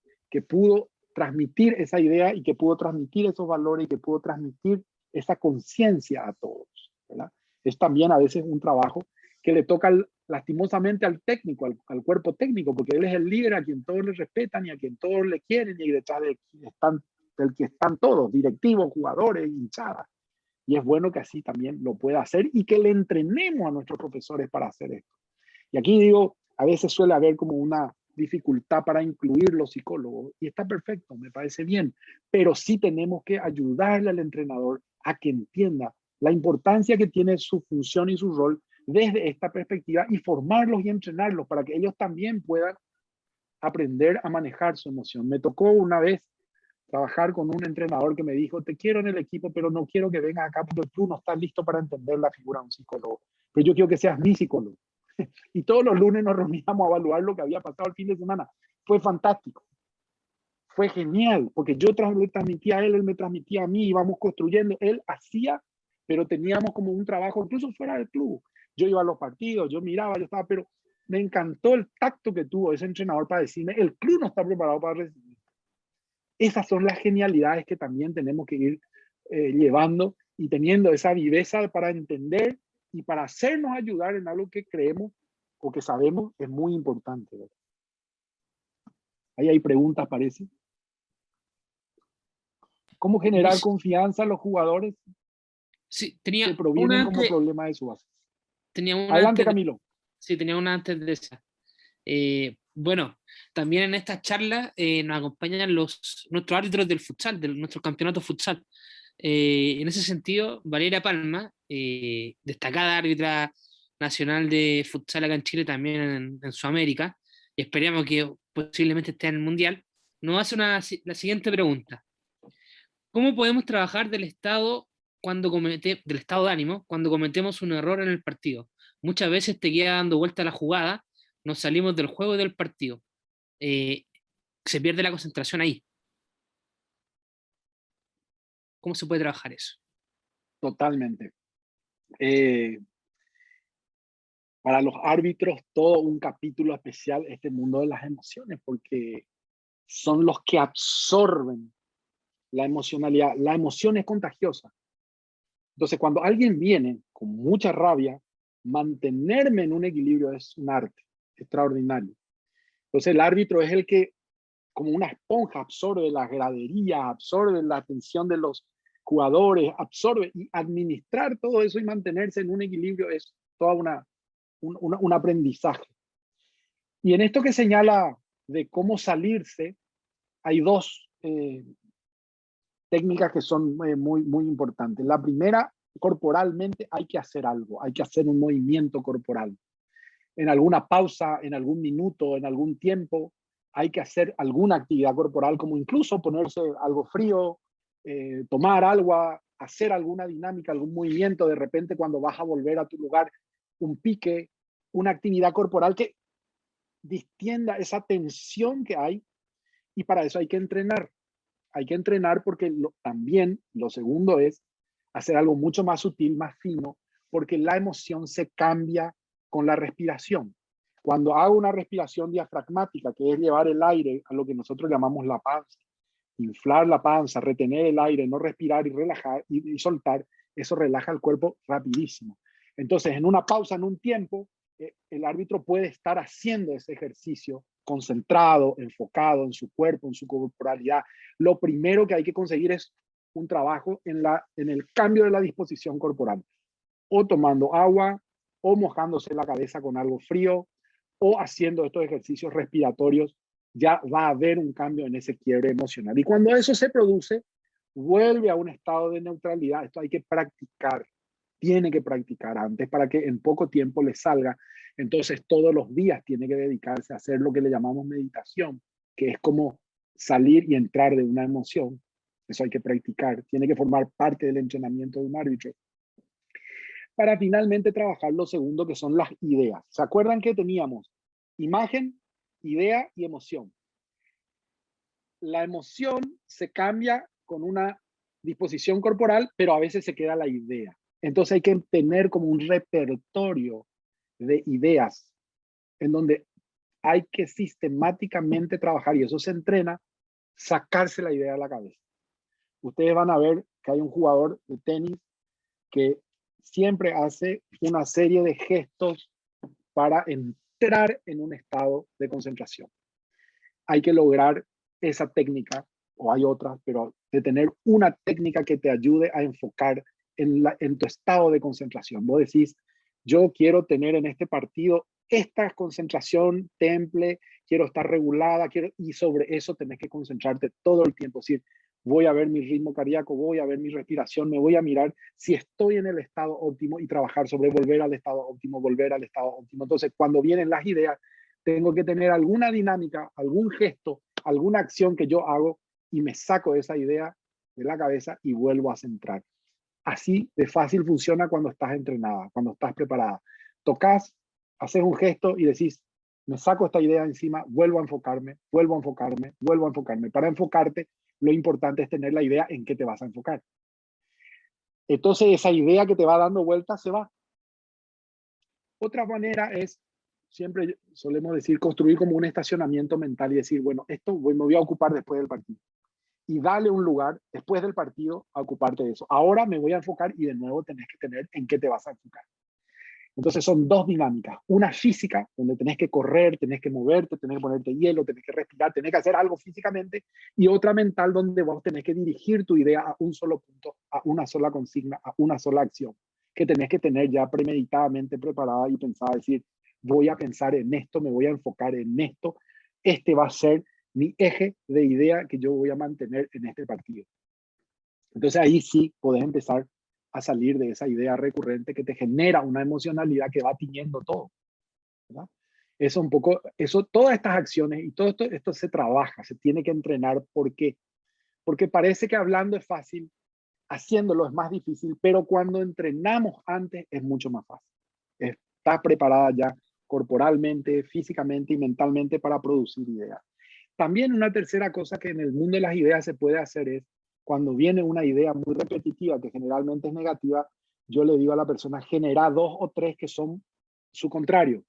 pudo transmitir esa idea y que pudo transmitir esos valores y que pudo transmitir esa conciencia a todos, ¿verdad? Es también a veces un trabajo que le toca lastimosamente al técnico, al cuerpo técnico, porque él es el líder a quien todos le respetan y a quien todos le quieren, y detrás del que están todos, directivos, jugadores, hinchadas. Y es bueno que así también lo pueda hacer y que le entrenemos a nuestros profesores para hacer esto. Y aquí digo, a veces suele haber como una dificultad para incluir los psicólogos, y está perfecto, me parece bien, pero sí tenemos que ayudarle al entrenador a que entienda la importancia que tiene su función y su rol desde esta perspectiva, y formarlos y entrenarlos para que ellos también puedan aprender a manejar su emoción. Me tocó una vez trabajar con un entrenador que me dijo: te quiero en el equipo, pero no quiero que vengas acá porque tú no estás listo para entender la figura de un psicólogo, pero yo quiero que seas mi psicólogo. Y todos los lunes nos reuníamos a evaluar lo que había pasado el fin de semana. Fue fantástico. Fue genial, porque yo le transmitía a él me transmitía a mí, íbamos construyendo, él hacía, pero teníamos como un trabajo, incluso fuera del club. Yo iba a los partidos, yo miraba, yo estaba, pero me encantó el tacto que tuvo ese entrenador para decirme: el club no está preparado para recibir. Esas son las genialidades que también tenemos que ir llevando y teniendo esa viveza para entender y para hacernos ayudar en algo que creemos o que sabemos es muy importante, ¿verdad? Ahí hay preguntas, parece. ¿Cómo generar confianza a los jugadores Sí, que provienen como problema de su base? Adelante, Camilo. Sí, tenía una antes de esa. Bueno, también en estas charlas nos acompañan nuestros árbitros del futsal, de nuestro campeonato futsal. En ese sentido, Valeria Palma, destacada árbitra nacional de futsal acá en Chile, también en Sudamérica, y esperamos que posiblemente esté en el Mundial, nos hace la siguiente pregunta. ¿Cómo podemos trabajar del estado de ánimo cuando cometemos un error en el partido? Muchas veces te queda dando vuelta la jugada, nos salimos del juego y del partido. Se pierde la concentración ahí. ¿Cómo se puede trabajar eso? Totalmente. Para los árbitros, todo un capítulo especial este mundo de las emociones, porque son los que absorben la emocionalidad. La emoción es contagiosa. Entonces, cuando alguien viene con mucha rabia, mantenerme en un equilibrio es un arte extraordinario. Entonces, el árbitro es el que, como una esponja, absorbe las graderías, absorbe la atención de los jugadores, absorbe, y administrar todo eso y mantenerse en un equilibrio es toda un aprendizaje. Y en esto que señala de cómo salirse, hay dos técnicas que son muy importantes. La primera, corporalmente hay que hacer algo, hay que hacer un movimiento corporal. En alguna pausa, en algún minuto, en algún tiempo, hay que hacer alguna actividad corporal, como incluso ponerse algo frío, tomar agua, hacer alguna dinámica, algún movimiento, de repente cuando vas a volver a tu lugar, un pique, una actividad corporal que distienda esa tensión que hay, y para eso hay que entrenar. Hay que entrenar porque también lo segundo es hacer algo mucho más sutil, más fino, porque la emoción se cambia con la respiración. Cuando hago una respiración diafragmática, que es llevar el aire a lo que nosotros llamamos la panza, inflar la panza, retener el aire, no respirar y relajar y soltar, eso relaja el cuerpo rapidísimo. Entonces, en una pausa, en un tiempo, el árbitro puede estar haciendo ese ejercicio concentrado, enfocado en su cuerpo, en su corporalidad. Lo primero que hay que conseguir es un trabajo en el cambio de la disposición corporal, o tomando agua, o mojándose la cabeza con algo frío, o haciendo estos ejercicios respiratorios. Ya va a haber un cambio en ese quiebre emocional. Y cuando eso se produce, vuelve a un estado de neutralidad. Esto hay que practicar, tiene que practicar antes para que en poco tiempo le salga. Entonces todos los días tiene que dedicarse a hacer lo que le llamamos meditación, que es como salir y entrar de una emoción. Eso hay que practicar, tiene que formar parte del entrenamiento de un árbitro. para finalmente trabajar lo segundo, que son las ideas. ¿Se acuerdan que teníamos imagen, idea y emoción? La emoción se cambia con una disposición corporal, pero a veces se queda la idea. Entonces hay que tener como un repertorio de ideas en donde hay que sistemáticamente trabajar, y eso se entrena, sacarse la idea de la cabeza. Ustedes van a ver que hay un jugador de tenis que siempre hace una serie de gestos para entrar en un estado de concentración. Hay que lograr esa técnica, o hay otras, pero de tener una técnica que te ayude a enfocar en tu estado de concentración. Vos decís, yo quiero tener en este partido esta concentración, temple, quiero estar regulada, y sobre eso tenés que concentrarte todo el tiempo. Es decir, voy a ver mi ritmo cardíaco, voy a ver mi respiración, me voy a mirar si estoy en el estado óptimo y trabajar sobre volver al estado óptimo, volver al estado óptimo. Entonces, cuando vienen las ideas, tengo que tener alguna dinámica, algún gesto, alguna acción que yo hago y me saco de esa idea de la cabeza y vuelvo a centrar. Así de fácil funciona cuando estás entrenada, cuando estás preparada. Tocas, haces un gesto y decís, me saco esta idea encima, vuelvo a enfocarme, vuelvo a enfocarme, vuelvo a enfocarme. Para enfocarte, lo importante es tener la idea en qué te vas a enfocar. Entonces esa idea que te va dando vueltas se va. Otra manera es, siempre solemos decir, construir como un estacionamiento mental y decir, bueno, esto me voy a ocupar después del partido. Y dale un lugar después del partido a ocuparte de eso. Ahora me voy a enfocar y de nuevo tenés que tener en qué te vas a enfocar. Entonces son dos dinámicas. Una física, donde tenés que correr, tenés que moverte, tenés que ponerte hielo, tenés que respirar, tenés que hacer algo físicamente. Y otra mental, donde vos tenés que dirigir tu idea a un solo punto, a una sola consigna, a una sola acción, que tenés que tener ya premeditadamente preparada y pensada, decir, voy a pensar en esto, me voy a enfocar en esto, este va a ser mi eje de idea que yo voy a mantener en este partido. Entonces ahí sí podés empezar a salir de esa idea recurrente que te genera una emocionalidad que va tiñendo todo, ¿verdad? Eso un poco, todas estas acciones y todo esto se trabaja, se tiene que entrenar. ¿Por qué? Porque parece que hablando es fácil, haciéndolo es más difícil, pero cuando entrenamos antes es mucho más fácil. Estás preparada ya corporalmente, físicamente y mentalmente para producir ideas. También una tercera cosa que en el mundo de las ideas se puede hacer es, cuando viene una idea muy repetitiva, que generalmente es negativa, yo le digo a la persona, genera 2 o 3 que son su contrario,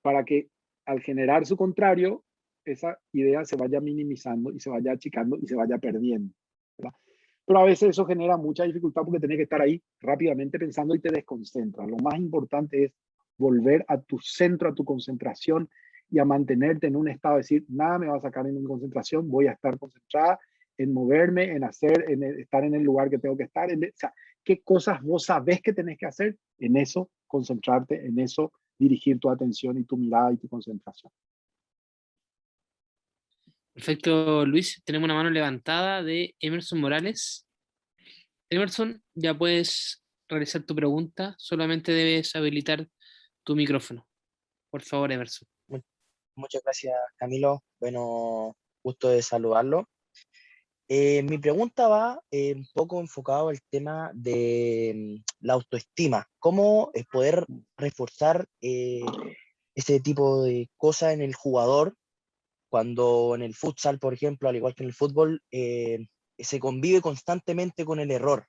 para que al generar su contrario, esa idea se vaya minimizando y se vaya achicando y se vaya perdiendo, ¿verdad? Pero a veces eso genera mucha dificultad porque tenés que estar ahí rápidamente pensando y te desconcentras. Lo más importante es volver a tu centro, a tu concentración y a mantenerte en un estado de decir, nada me va a sacar de mi concentración, voy a estar concentrada en moverme, en hacer, estar en el lugar que tengo que estar. O sea, qué cosas vos sabés que tenés que hacer, en eso concentrarte, en eso dirigir tu atención y tu mirada y tu concentración. Perfecto, Luis. Tenemos una mano levantada de Emerson Morales. Emerson, ya puedes realizar tu pregunta. Solamente debes habilitar tu micrófono. Por favor, Emerson. Muchas gracias, Camilo. Bueno, gusto de saludarlo. Mi pregunta va un poco enfocado al tema de la autoestima. ¿Cómo poder reforzar ese tipo de cosas en el jugador cuando en el futsal, por ejemplo, al igual que en el fútbol, se convive constantemente con el error?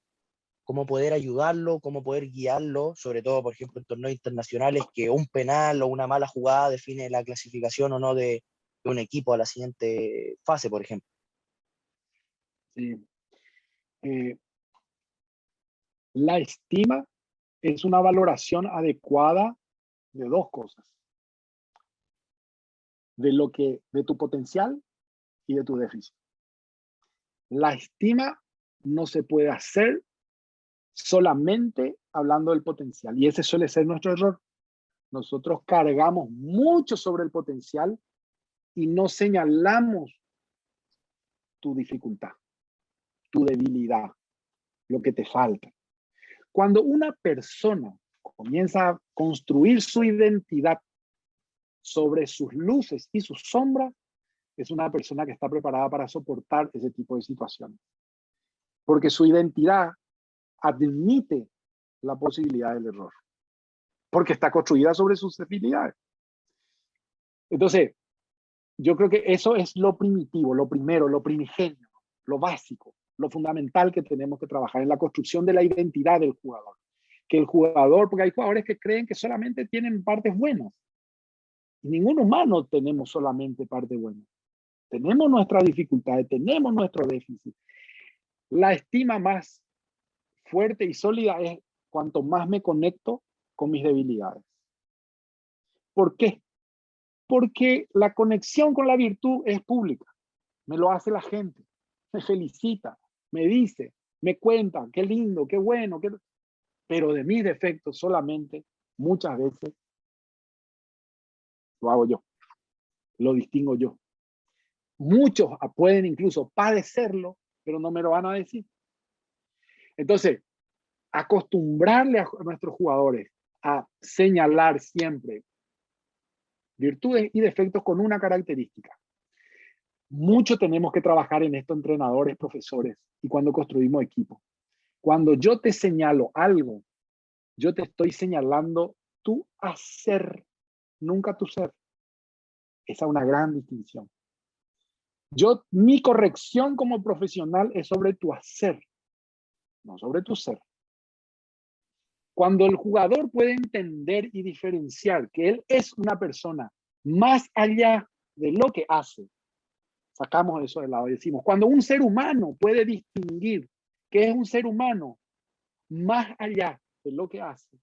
¿Cómo poder ayudarlo? ¿Cómo poder guiarlo? Sobre todo, por ejemplo, en torneos internacionales, que un penal o una mala jugada define la clasificación o no de un equipo a la siguiente fase, por ejemplo. Sí. La estima es una valoración adecuada de dos cosas: de tu potencial y de tu déficit. La estima no se puede hacer solamente hablando del potencial, y ese suele ser nuestro error. Nosotros cargamos mucho sobre el potencial y no señalamos tu dificultad, tu debilidad, lo que te falta. Cuando una persona comienza a construir su identidad sobre sus luces y sus sombras, es una persona que está preparada para soportar ese tipo de situaciones. Porque su identidad admite la posibilidad del error, porque está construida sobre sus debilidades. Entonces, yo creo que eso es lo primitivo, lo primero, lo primigenio, lo básico, lo fundamental que tenemos que trabajar en la construcción de la identidad del jugador. Que el jugador, porque hay jugadores que creen que solamente tienen partes buenas. Ningún humano tenemos solamente partes buenas. Tenemos nuestras dificultades, tenemos nuestro déficit. La estima más fuerte y sólida es cuanto más me conecto con mis debilidades. ¿Por qué? Porque la conexión con la virtud es pública. Me lo hace la gente, me felicita, me dice, me cuenta, qué lindo, qué bueno, pero de mis defectos solamente muchas veces lo hago yo, lo distingo yo. Muchos pueden incluso padecerlo, pero no me lo van a decir. Entonces, acostumbrarle a nuestros jugadores a señalar siempre virtudes y defectos con una característica. Mucho tenemos que trabajar en esto, entrenadores, profesores, y cuando construimos equipos. Cuando yo te señalo algo, yo te estoy señalando tu hacer, nunca tu ser. Esa es una gran distinción. Mi corrección como profesional es sobre tu hacer, no sobre tu ser. Cuando el jugador puede entender y diferenciar que él es una persona más allá de lo que hace, sacamos eso de lado y decimos, cuando un ser humano puede distinguir que es un ser humano más allá de lo que hace,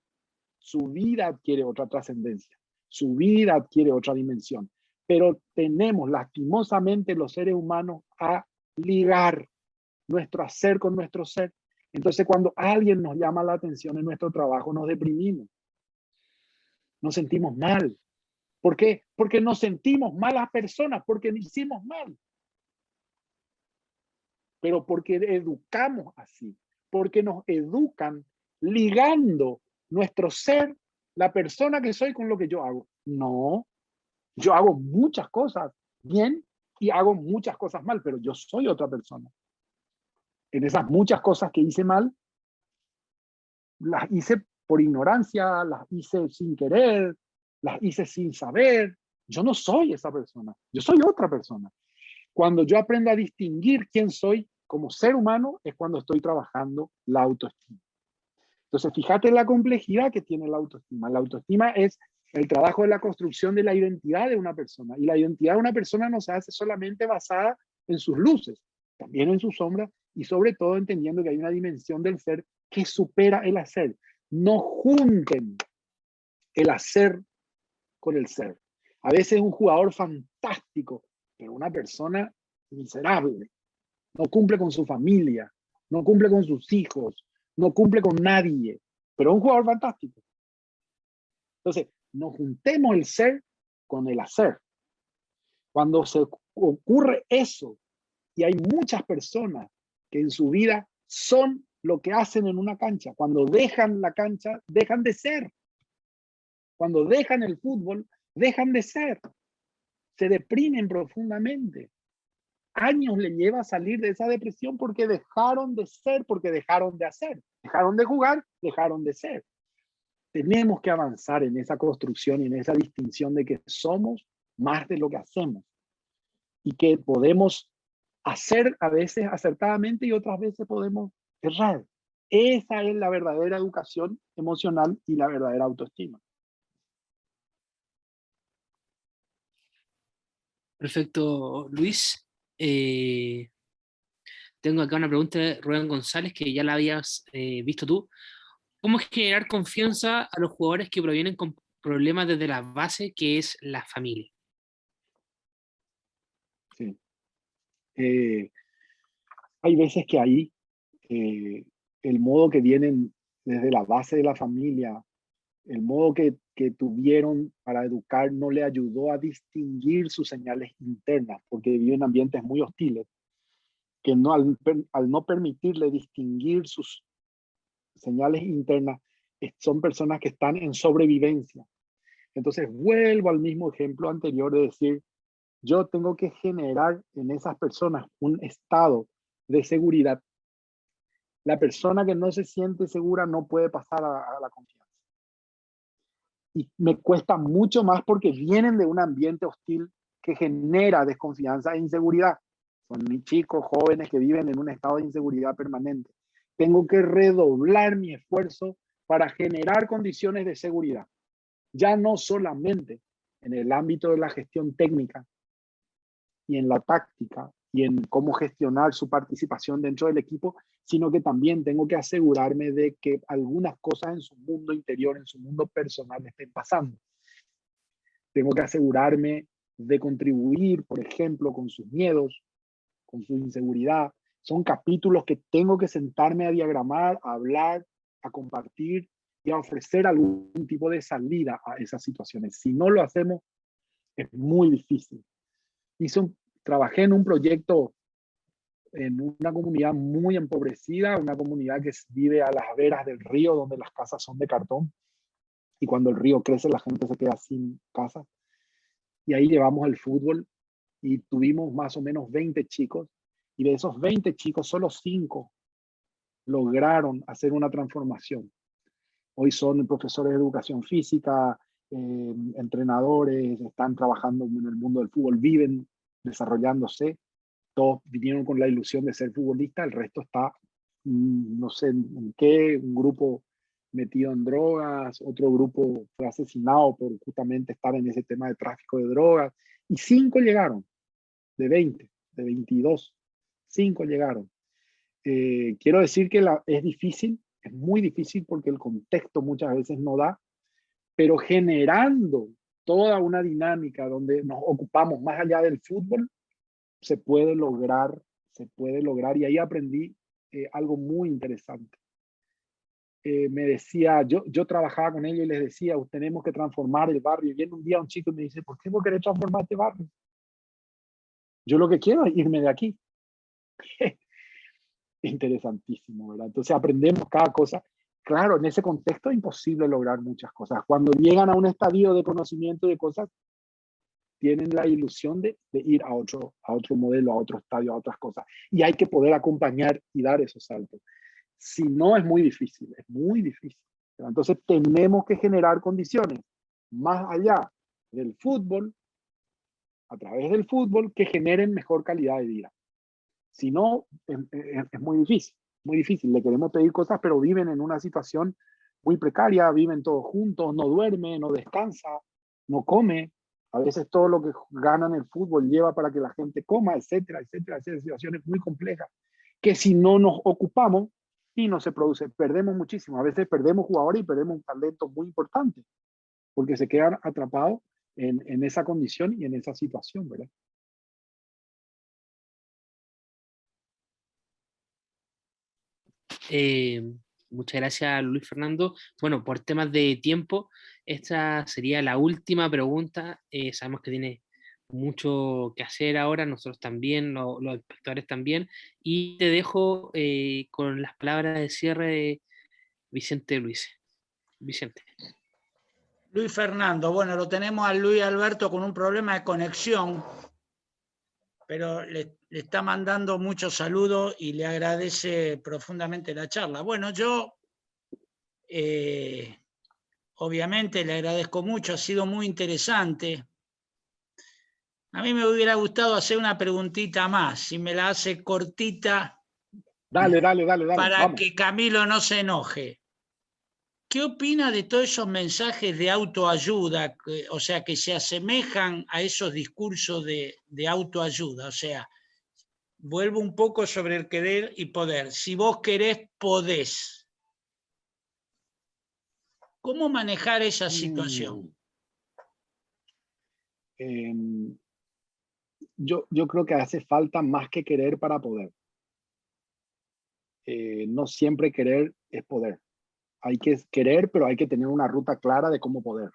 su vida adquiere otra trascendencia, su vida adquiere otra dimensión. Pero tenemos lastimosamente los seres humanos a ligar nuestro hacer con nuestro ser. Entonces, cuando alguien nos llama la atención en nuestro trabajo, nos deprimimos, nos sentimos mal. ¿Por qué? Porque nos sentimos malas personas, porque nos hicimos mal. Pero porque educamos así, porque nos educan ligando nuestro ser, la persona que soy con lo que yo hago. No, yo hago muchas cosas bien y hago muchas cosas mal, pero yo soy otra persona. En esas muchas cosas que hice mal, las hice por ignorancia, las hice sin querer, las hice sin saber. Yo no soy esa persona, yo soy otra persona. Cuando yo aprendo a distinguir quién soy como ser humano, es cuando estoy trabajando la autoestima. Entonces, fíjate la complejidad que tiene la autoestima. La autoestima es el trabajo de la construcción de la identidad de una persona. Y la identidad de una persona no se hace solamente basada en sus luces, también en sus sombras y sobre todo entendiendo que hay una dimensión del ser que supera el hacer. No junten el hacer con el ser. A veces un jugador fantástico, pero una persona miserable. No cumple con su familia, no cumple con sus hijos, no cumple con nadie, pero es un jugador fantástico. Entonces, no juntemos el ser con el hacer. Cuando se ocurre eso, y hay muchas personas que en su vida son lo que hacen en una cancha, cuando dejan la cancha, dejan de ser. Cuando dejan el fútbol, dejan de ser. Se deprimen profundamente. Años le lleva a salir de esa depresión porque dejaron de ser, porque dejaron de hacer. Dejaron de jugar, dejaron de ser. Tenemos que avanzar en esa construcción y en esa distinción de que somos más de lo que hacemos. Y que podemos hacer a veces acertadamente y otras veces podemos errar. Esa es la verdadera educación emocional y la verdadera autoestima. Perfecto, Luis. Tengo acá una pregunta de Rubén González que ya la habías visto tú. ¿Cómo es generar confianza a los jugadores que provienen con problemas desde la base, que es la familia? Sí. Hay veces que ahí el modo que vienen desde la base de la familia, el modo que tuvieron para educar no le ayudó a distinguir sus señales internas, porque viven en ambientes muy hostiles, que no, al no permitirle distinguir sus señales internas, son personas que están en sobrevivencia. Entonces vuelvo al mismo ejemplo anterior de decir, yo tengo que generar en esas personas un estado de seguridad La persona que no se siente segura no puede pasar a la confianza. Y me cuesta mucho más porque vienen de un ambiente hostil que genera desconfianza e inseguridad. Son chicos, jóvenes que viven en un estado de inseguridad permanente. Tengo que redoblar mi esfuerzo para generar condiciones de seguridad. Ya no solamente en el ámbito de la gestión técnica y en la táctica y en cómo gestionar su participación dentro del equipo, sino que también tengo que asegurarme de que algunas cosas en su mundo interior, en su mundo personal, estén pasando. Tengo que asegurarme de contribuir, por ejemplo, con sus miedos, con su inseguridad. Son capítulos que tengo que sentarme a diagramar, a hablar, a compartir y a ofrecer algún tipo de salida a esas situaciones. Si no lo hacemos, es muy difícil. Trabajé en un proyecto en una comunidad muy empobrecida, una comunidad que vive a las veras del río, donde las casas son de cartón, y cuando el río crece la gente se queda sin casa. Y ahí llevamos el fútbol y tuvimos más o menos 20 chicos, y de esos 20 chicos, solo 5 lograron hacer una transformación. Hoy son profesores de educación física, entrenadores, están trabajando en el mundo del fútbol, viven desarrollándose. Todos vinieron con la ilusión de ser futbolista, el resto está, no sé en qué, un grupo metido en drogas, otro grupo fue asesinado por justamente estar en ese tema de tráfico de drogas, y 5 llegaron, de 20, de 22, 5 llegaron. Quiero decir que es difícil, es muy difícil porque el contexto muchas veces no da, pero generando toda una dinámica donde nos ocupamos más allá del fútbol, se puede lograr, y ahí aprendí algo muy interesante. Me decía, yo trabajaba con ellos y les decía, tenemos que transformar el barrio. Y viene un día un chico y me dice, ¿por qué vos querés transformar este barrio? Yo lo que quiero es irme de aquí. Interesantísimo, ¿verdad? Entonces aprendemos cada cosa. Claro, en ese contexto es imposible lograr muchas cosas. Cuando llegan a un estadio de conocimiento de cosas, tienen la ilusión de ir a otro modelo, a otro estadio, a otras cosas. Y hay que poder acompañar y dar esos saltos. Si no, es muy difícil, es muy difícil. Entonces tenemos que generar condiciones más allá del fútbol, a través del fútbol, que generen mejor calidad de vida. Si no, es muy difícil, muy difícil. Le queremos pedir cosas, pero viven en una situación muy precaria, viven todos juntos, no duerme, no descansa, no come. A veces todo lo que ganan el fútbol lleva para que la gente coma, etcétera, etcétera, etcétera. Situaciones muy complejas que si no nos ocupamos y no se produce, perdemos muchísimo. A veces perdemos jugadores y perdemos un talento muy importante porque se quedan atrapados en esa condición y en esa situación, ¿verdad? Muchas gracias, Luis Fernando. Bueno, por temas de tiempo, esta sería la última pregunta. Sabemos que tiene mucho que hacer ahora, nosotros también, los espectadores también. Y te dejo con las palabras de cierre de Vicente Luis. Vicente. Luis Fernando, bueno, lo tenemos a Luis Alberto con un problema de conexión, pero le está mandando muchos saludos y le agradece profundamente la charla. Bueno, yo obviamente le agradezco mucho, ha sido muy interesante. A mí me hubiera gustado hacer una preguntita más, si me la hace cortita. Dale. Para vamos. que Camilo no se enoje. ¿Qué opina de todos esos mensajes de autoayuda? O sea, que se asemejan a esos discursos de autoayuda. O sea, vuelvo un poco sobre el querer y poder. Si vos querés, podés. ¿Cómo manejar esa situación? Yo creo que hace falta más que querer para poder. No siempre querer es poder. Hay que querer, pero hay que tener una ruta clara de cómo poder.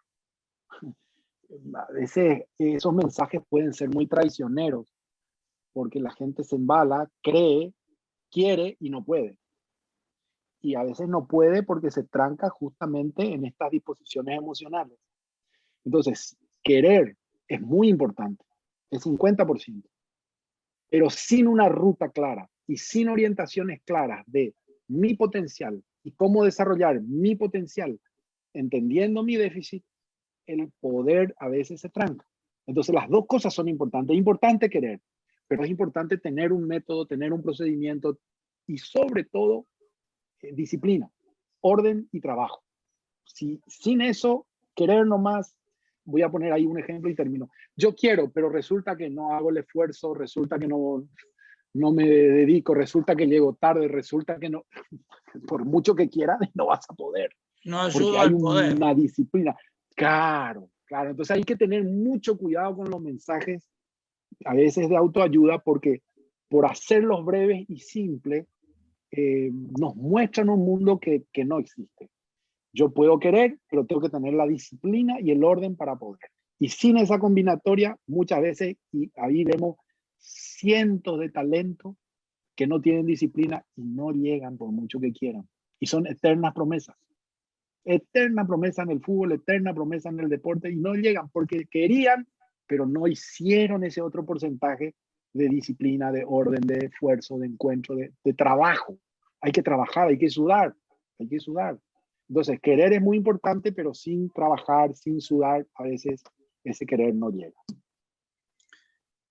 A veces esos mensajes pueden ser muy traicioneros, porque la gente se embala, cree, quiere y no puede. Y a veces no puede porque se tranca justamente en estas disposiciones emocionales. Entonces, querer es muy importante, es 50%. Pero sin una ruta clara y sin orientaciones claras de mi potencial y cómo desarrollar mi potencial, entendiendo mi déficit, el poder a veces se tranca. Entonces las dos cosas son importantes. Es importante querer, pero es importante tener un método, tener un procedimiento y sobre todo disciplina, orden y trabajo. Si sin eso, querer nomás, voy a poner ahí un ejemplo y termino. Yo quiero, pero resulta que no hago el esfuerzo, resulta que no me dedico, resulta que llego tarde, resulta que no, por mucho que quieras, no vas a poder. No Porque ayuda hay al poder. una disciplina. Claro, claro. Entonces hay que tener mucho cuidado con los mensajes, a veces de autoayuda, porque por hacerlos breves y simples, nos muestran un mundo que no existe. Yo puedo querer, pero tengo que tener la disciplina y el orden para poder. Y sin esa combinatoria, muchas veces, y ahí vemos cientos de talentos que no tienen disciplina y no llegan por mucho que quieran. Y son eternas promesas. Eterna promesa en el fútbol, eterna promesa en el deporte, y no llegan porque querían, pero no hicieron ese otro porcentaje de disciplina, de orden, de esfuerzo, de encuentro, de trabajo. Hay que trabajar, hay que sudar, hay que sudar. Entonces, querer es muy importante, pero sin trabajar, sin sudar, a veces ese querer no llega.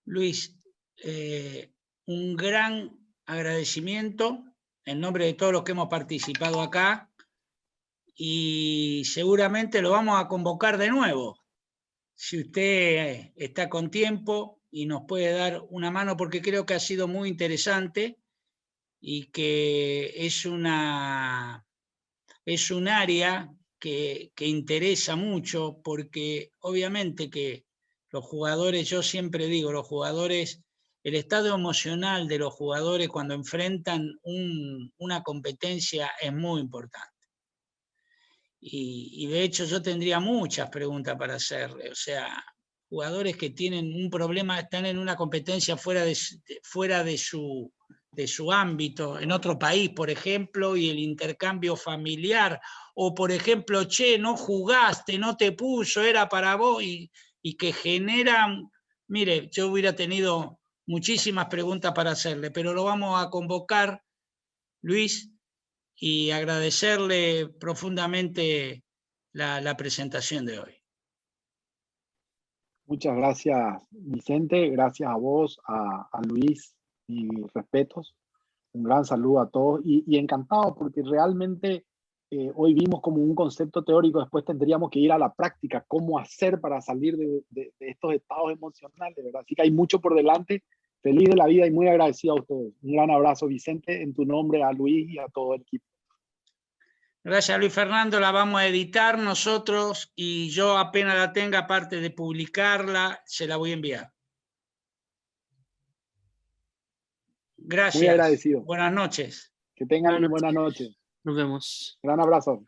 Luis, un gran agradecimiento en nombre de todos los que hemos participado acá y seguramente lo vamos a convocar de nuevo. Si usted está con tiempo y nos puede dar una mano, porque creo que ha sido muy interesante y que es un área que interesa mucho, porque obviamente que los jugadores, yo siempre digo, los jugadores, el estado emocional de los jugadores cuando enfrentan una competencia es muy importante. Y de hecho yo tendría muchas preguntas para hacerle, o sea, jugadores que tienen un problema, están en una competencia fuera de su ámbito, en otro país, por ejemplo, y el intercambio familiar, o por ejemplo, che, no jugaste, no te puso, era para vos, y que generan, mire, yo hubiera tenido muchísimas preguntas para hacerle, pero lo vamos a convocar, Luis, y agradecerle profundamente la presentación de hoy. Muchas gracias, Vicente. Gracias a vos, a Luis, y respetos. Un gran saludo a todos y encantado porque realmente hoy vimos como un concepto teórico, después tendríamos que ir a la práctica, cómo hacer para salir de estos estados emocionales, ¿verdad? Así que hay mucho por delante. Feliz de la vida y muy agradecido a ustedes. Un gran abrazo, Vicente, en tu nombre, a Luis y a todo el equipo. Gracias, Luis Fernando. La vamos a editar nosotros y yo apenas la tenga, aparte de publicarla, se la voy a enviar. Gracias. Muy agradecido. Buenas noches. Que tengan buenas noches. Nos vemos. Gran abrazo.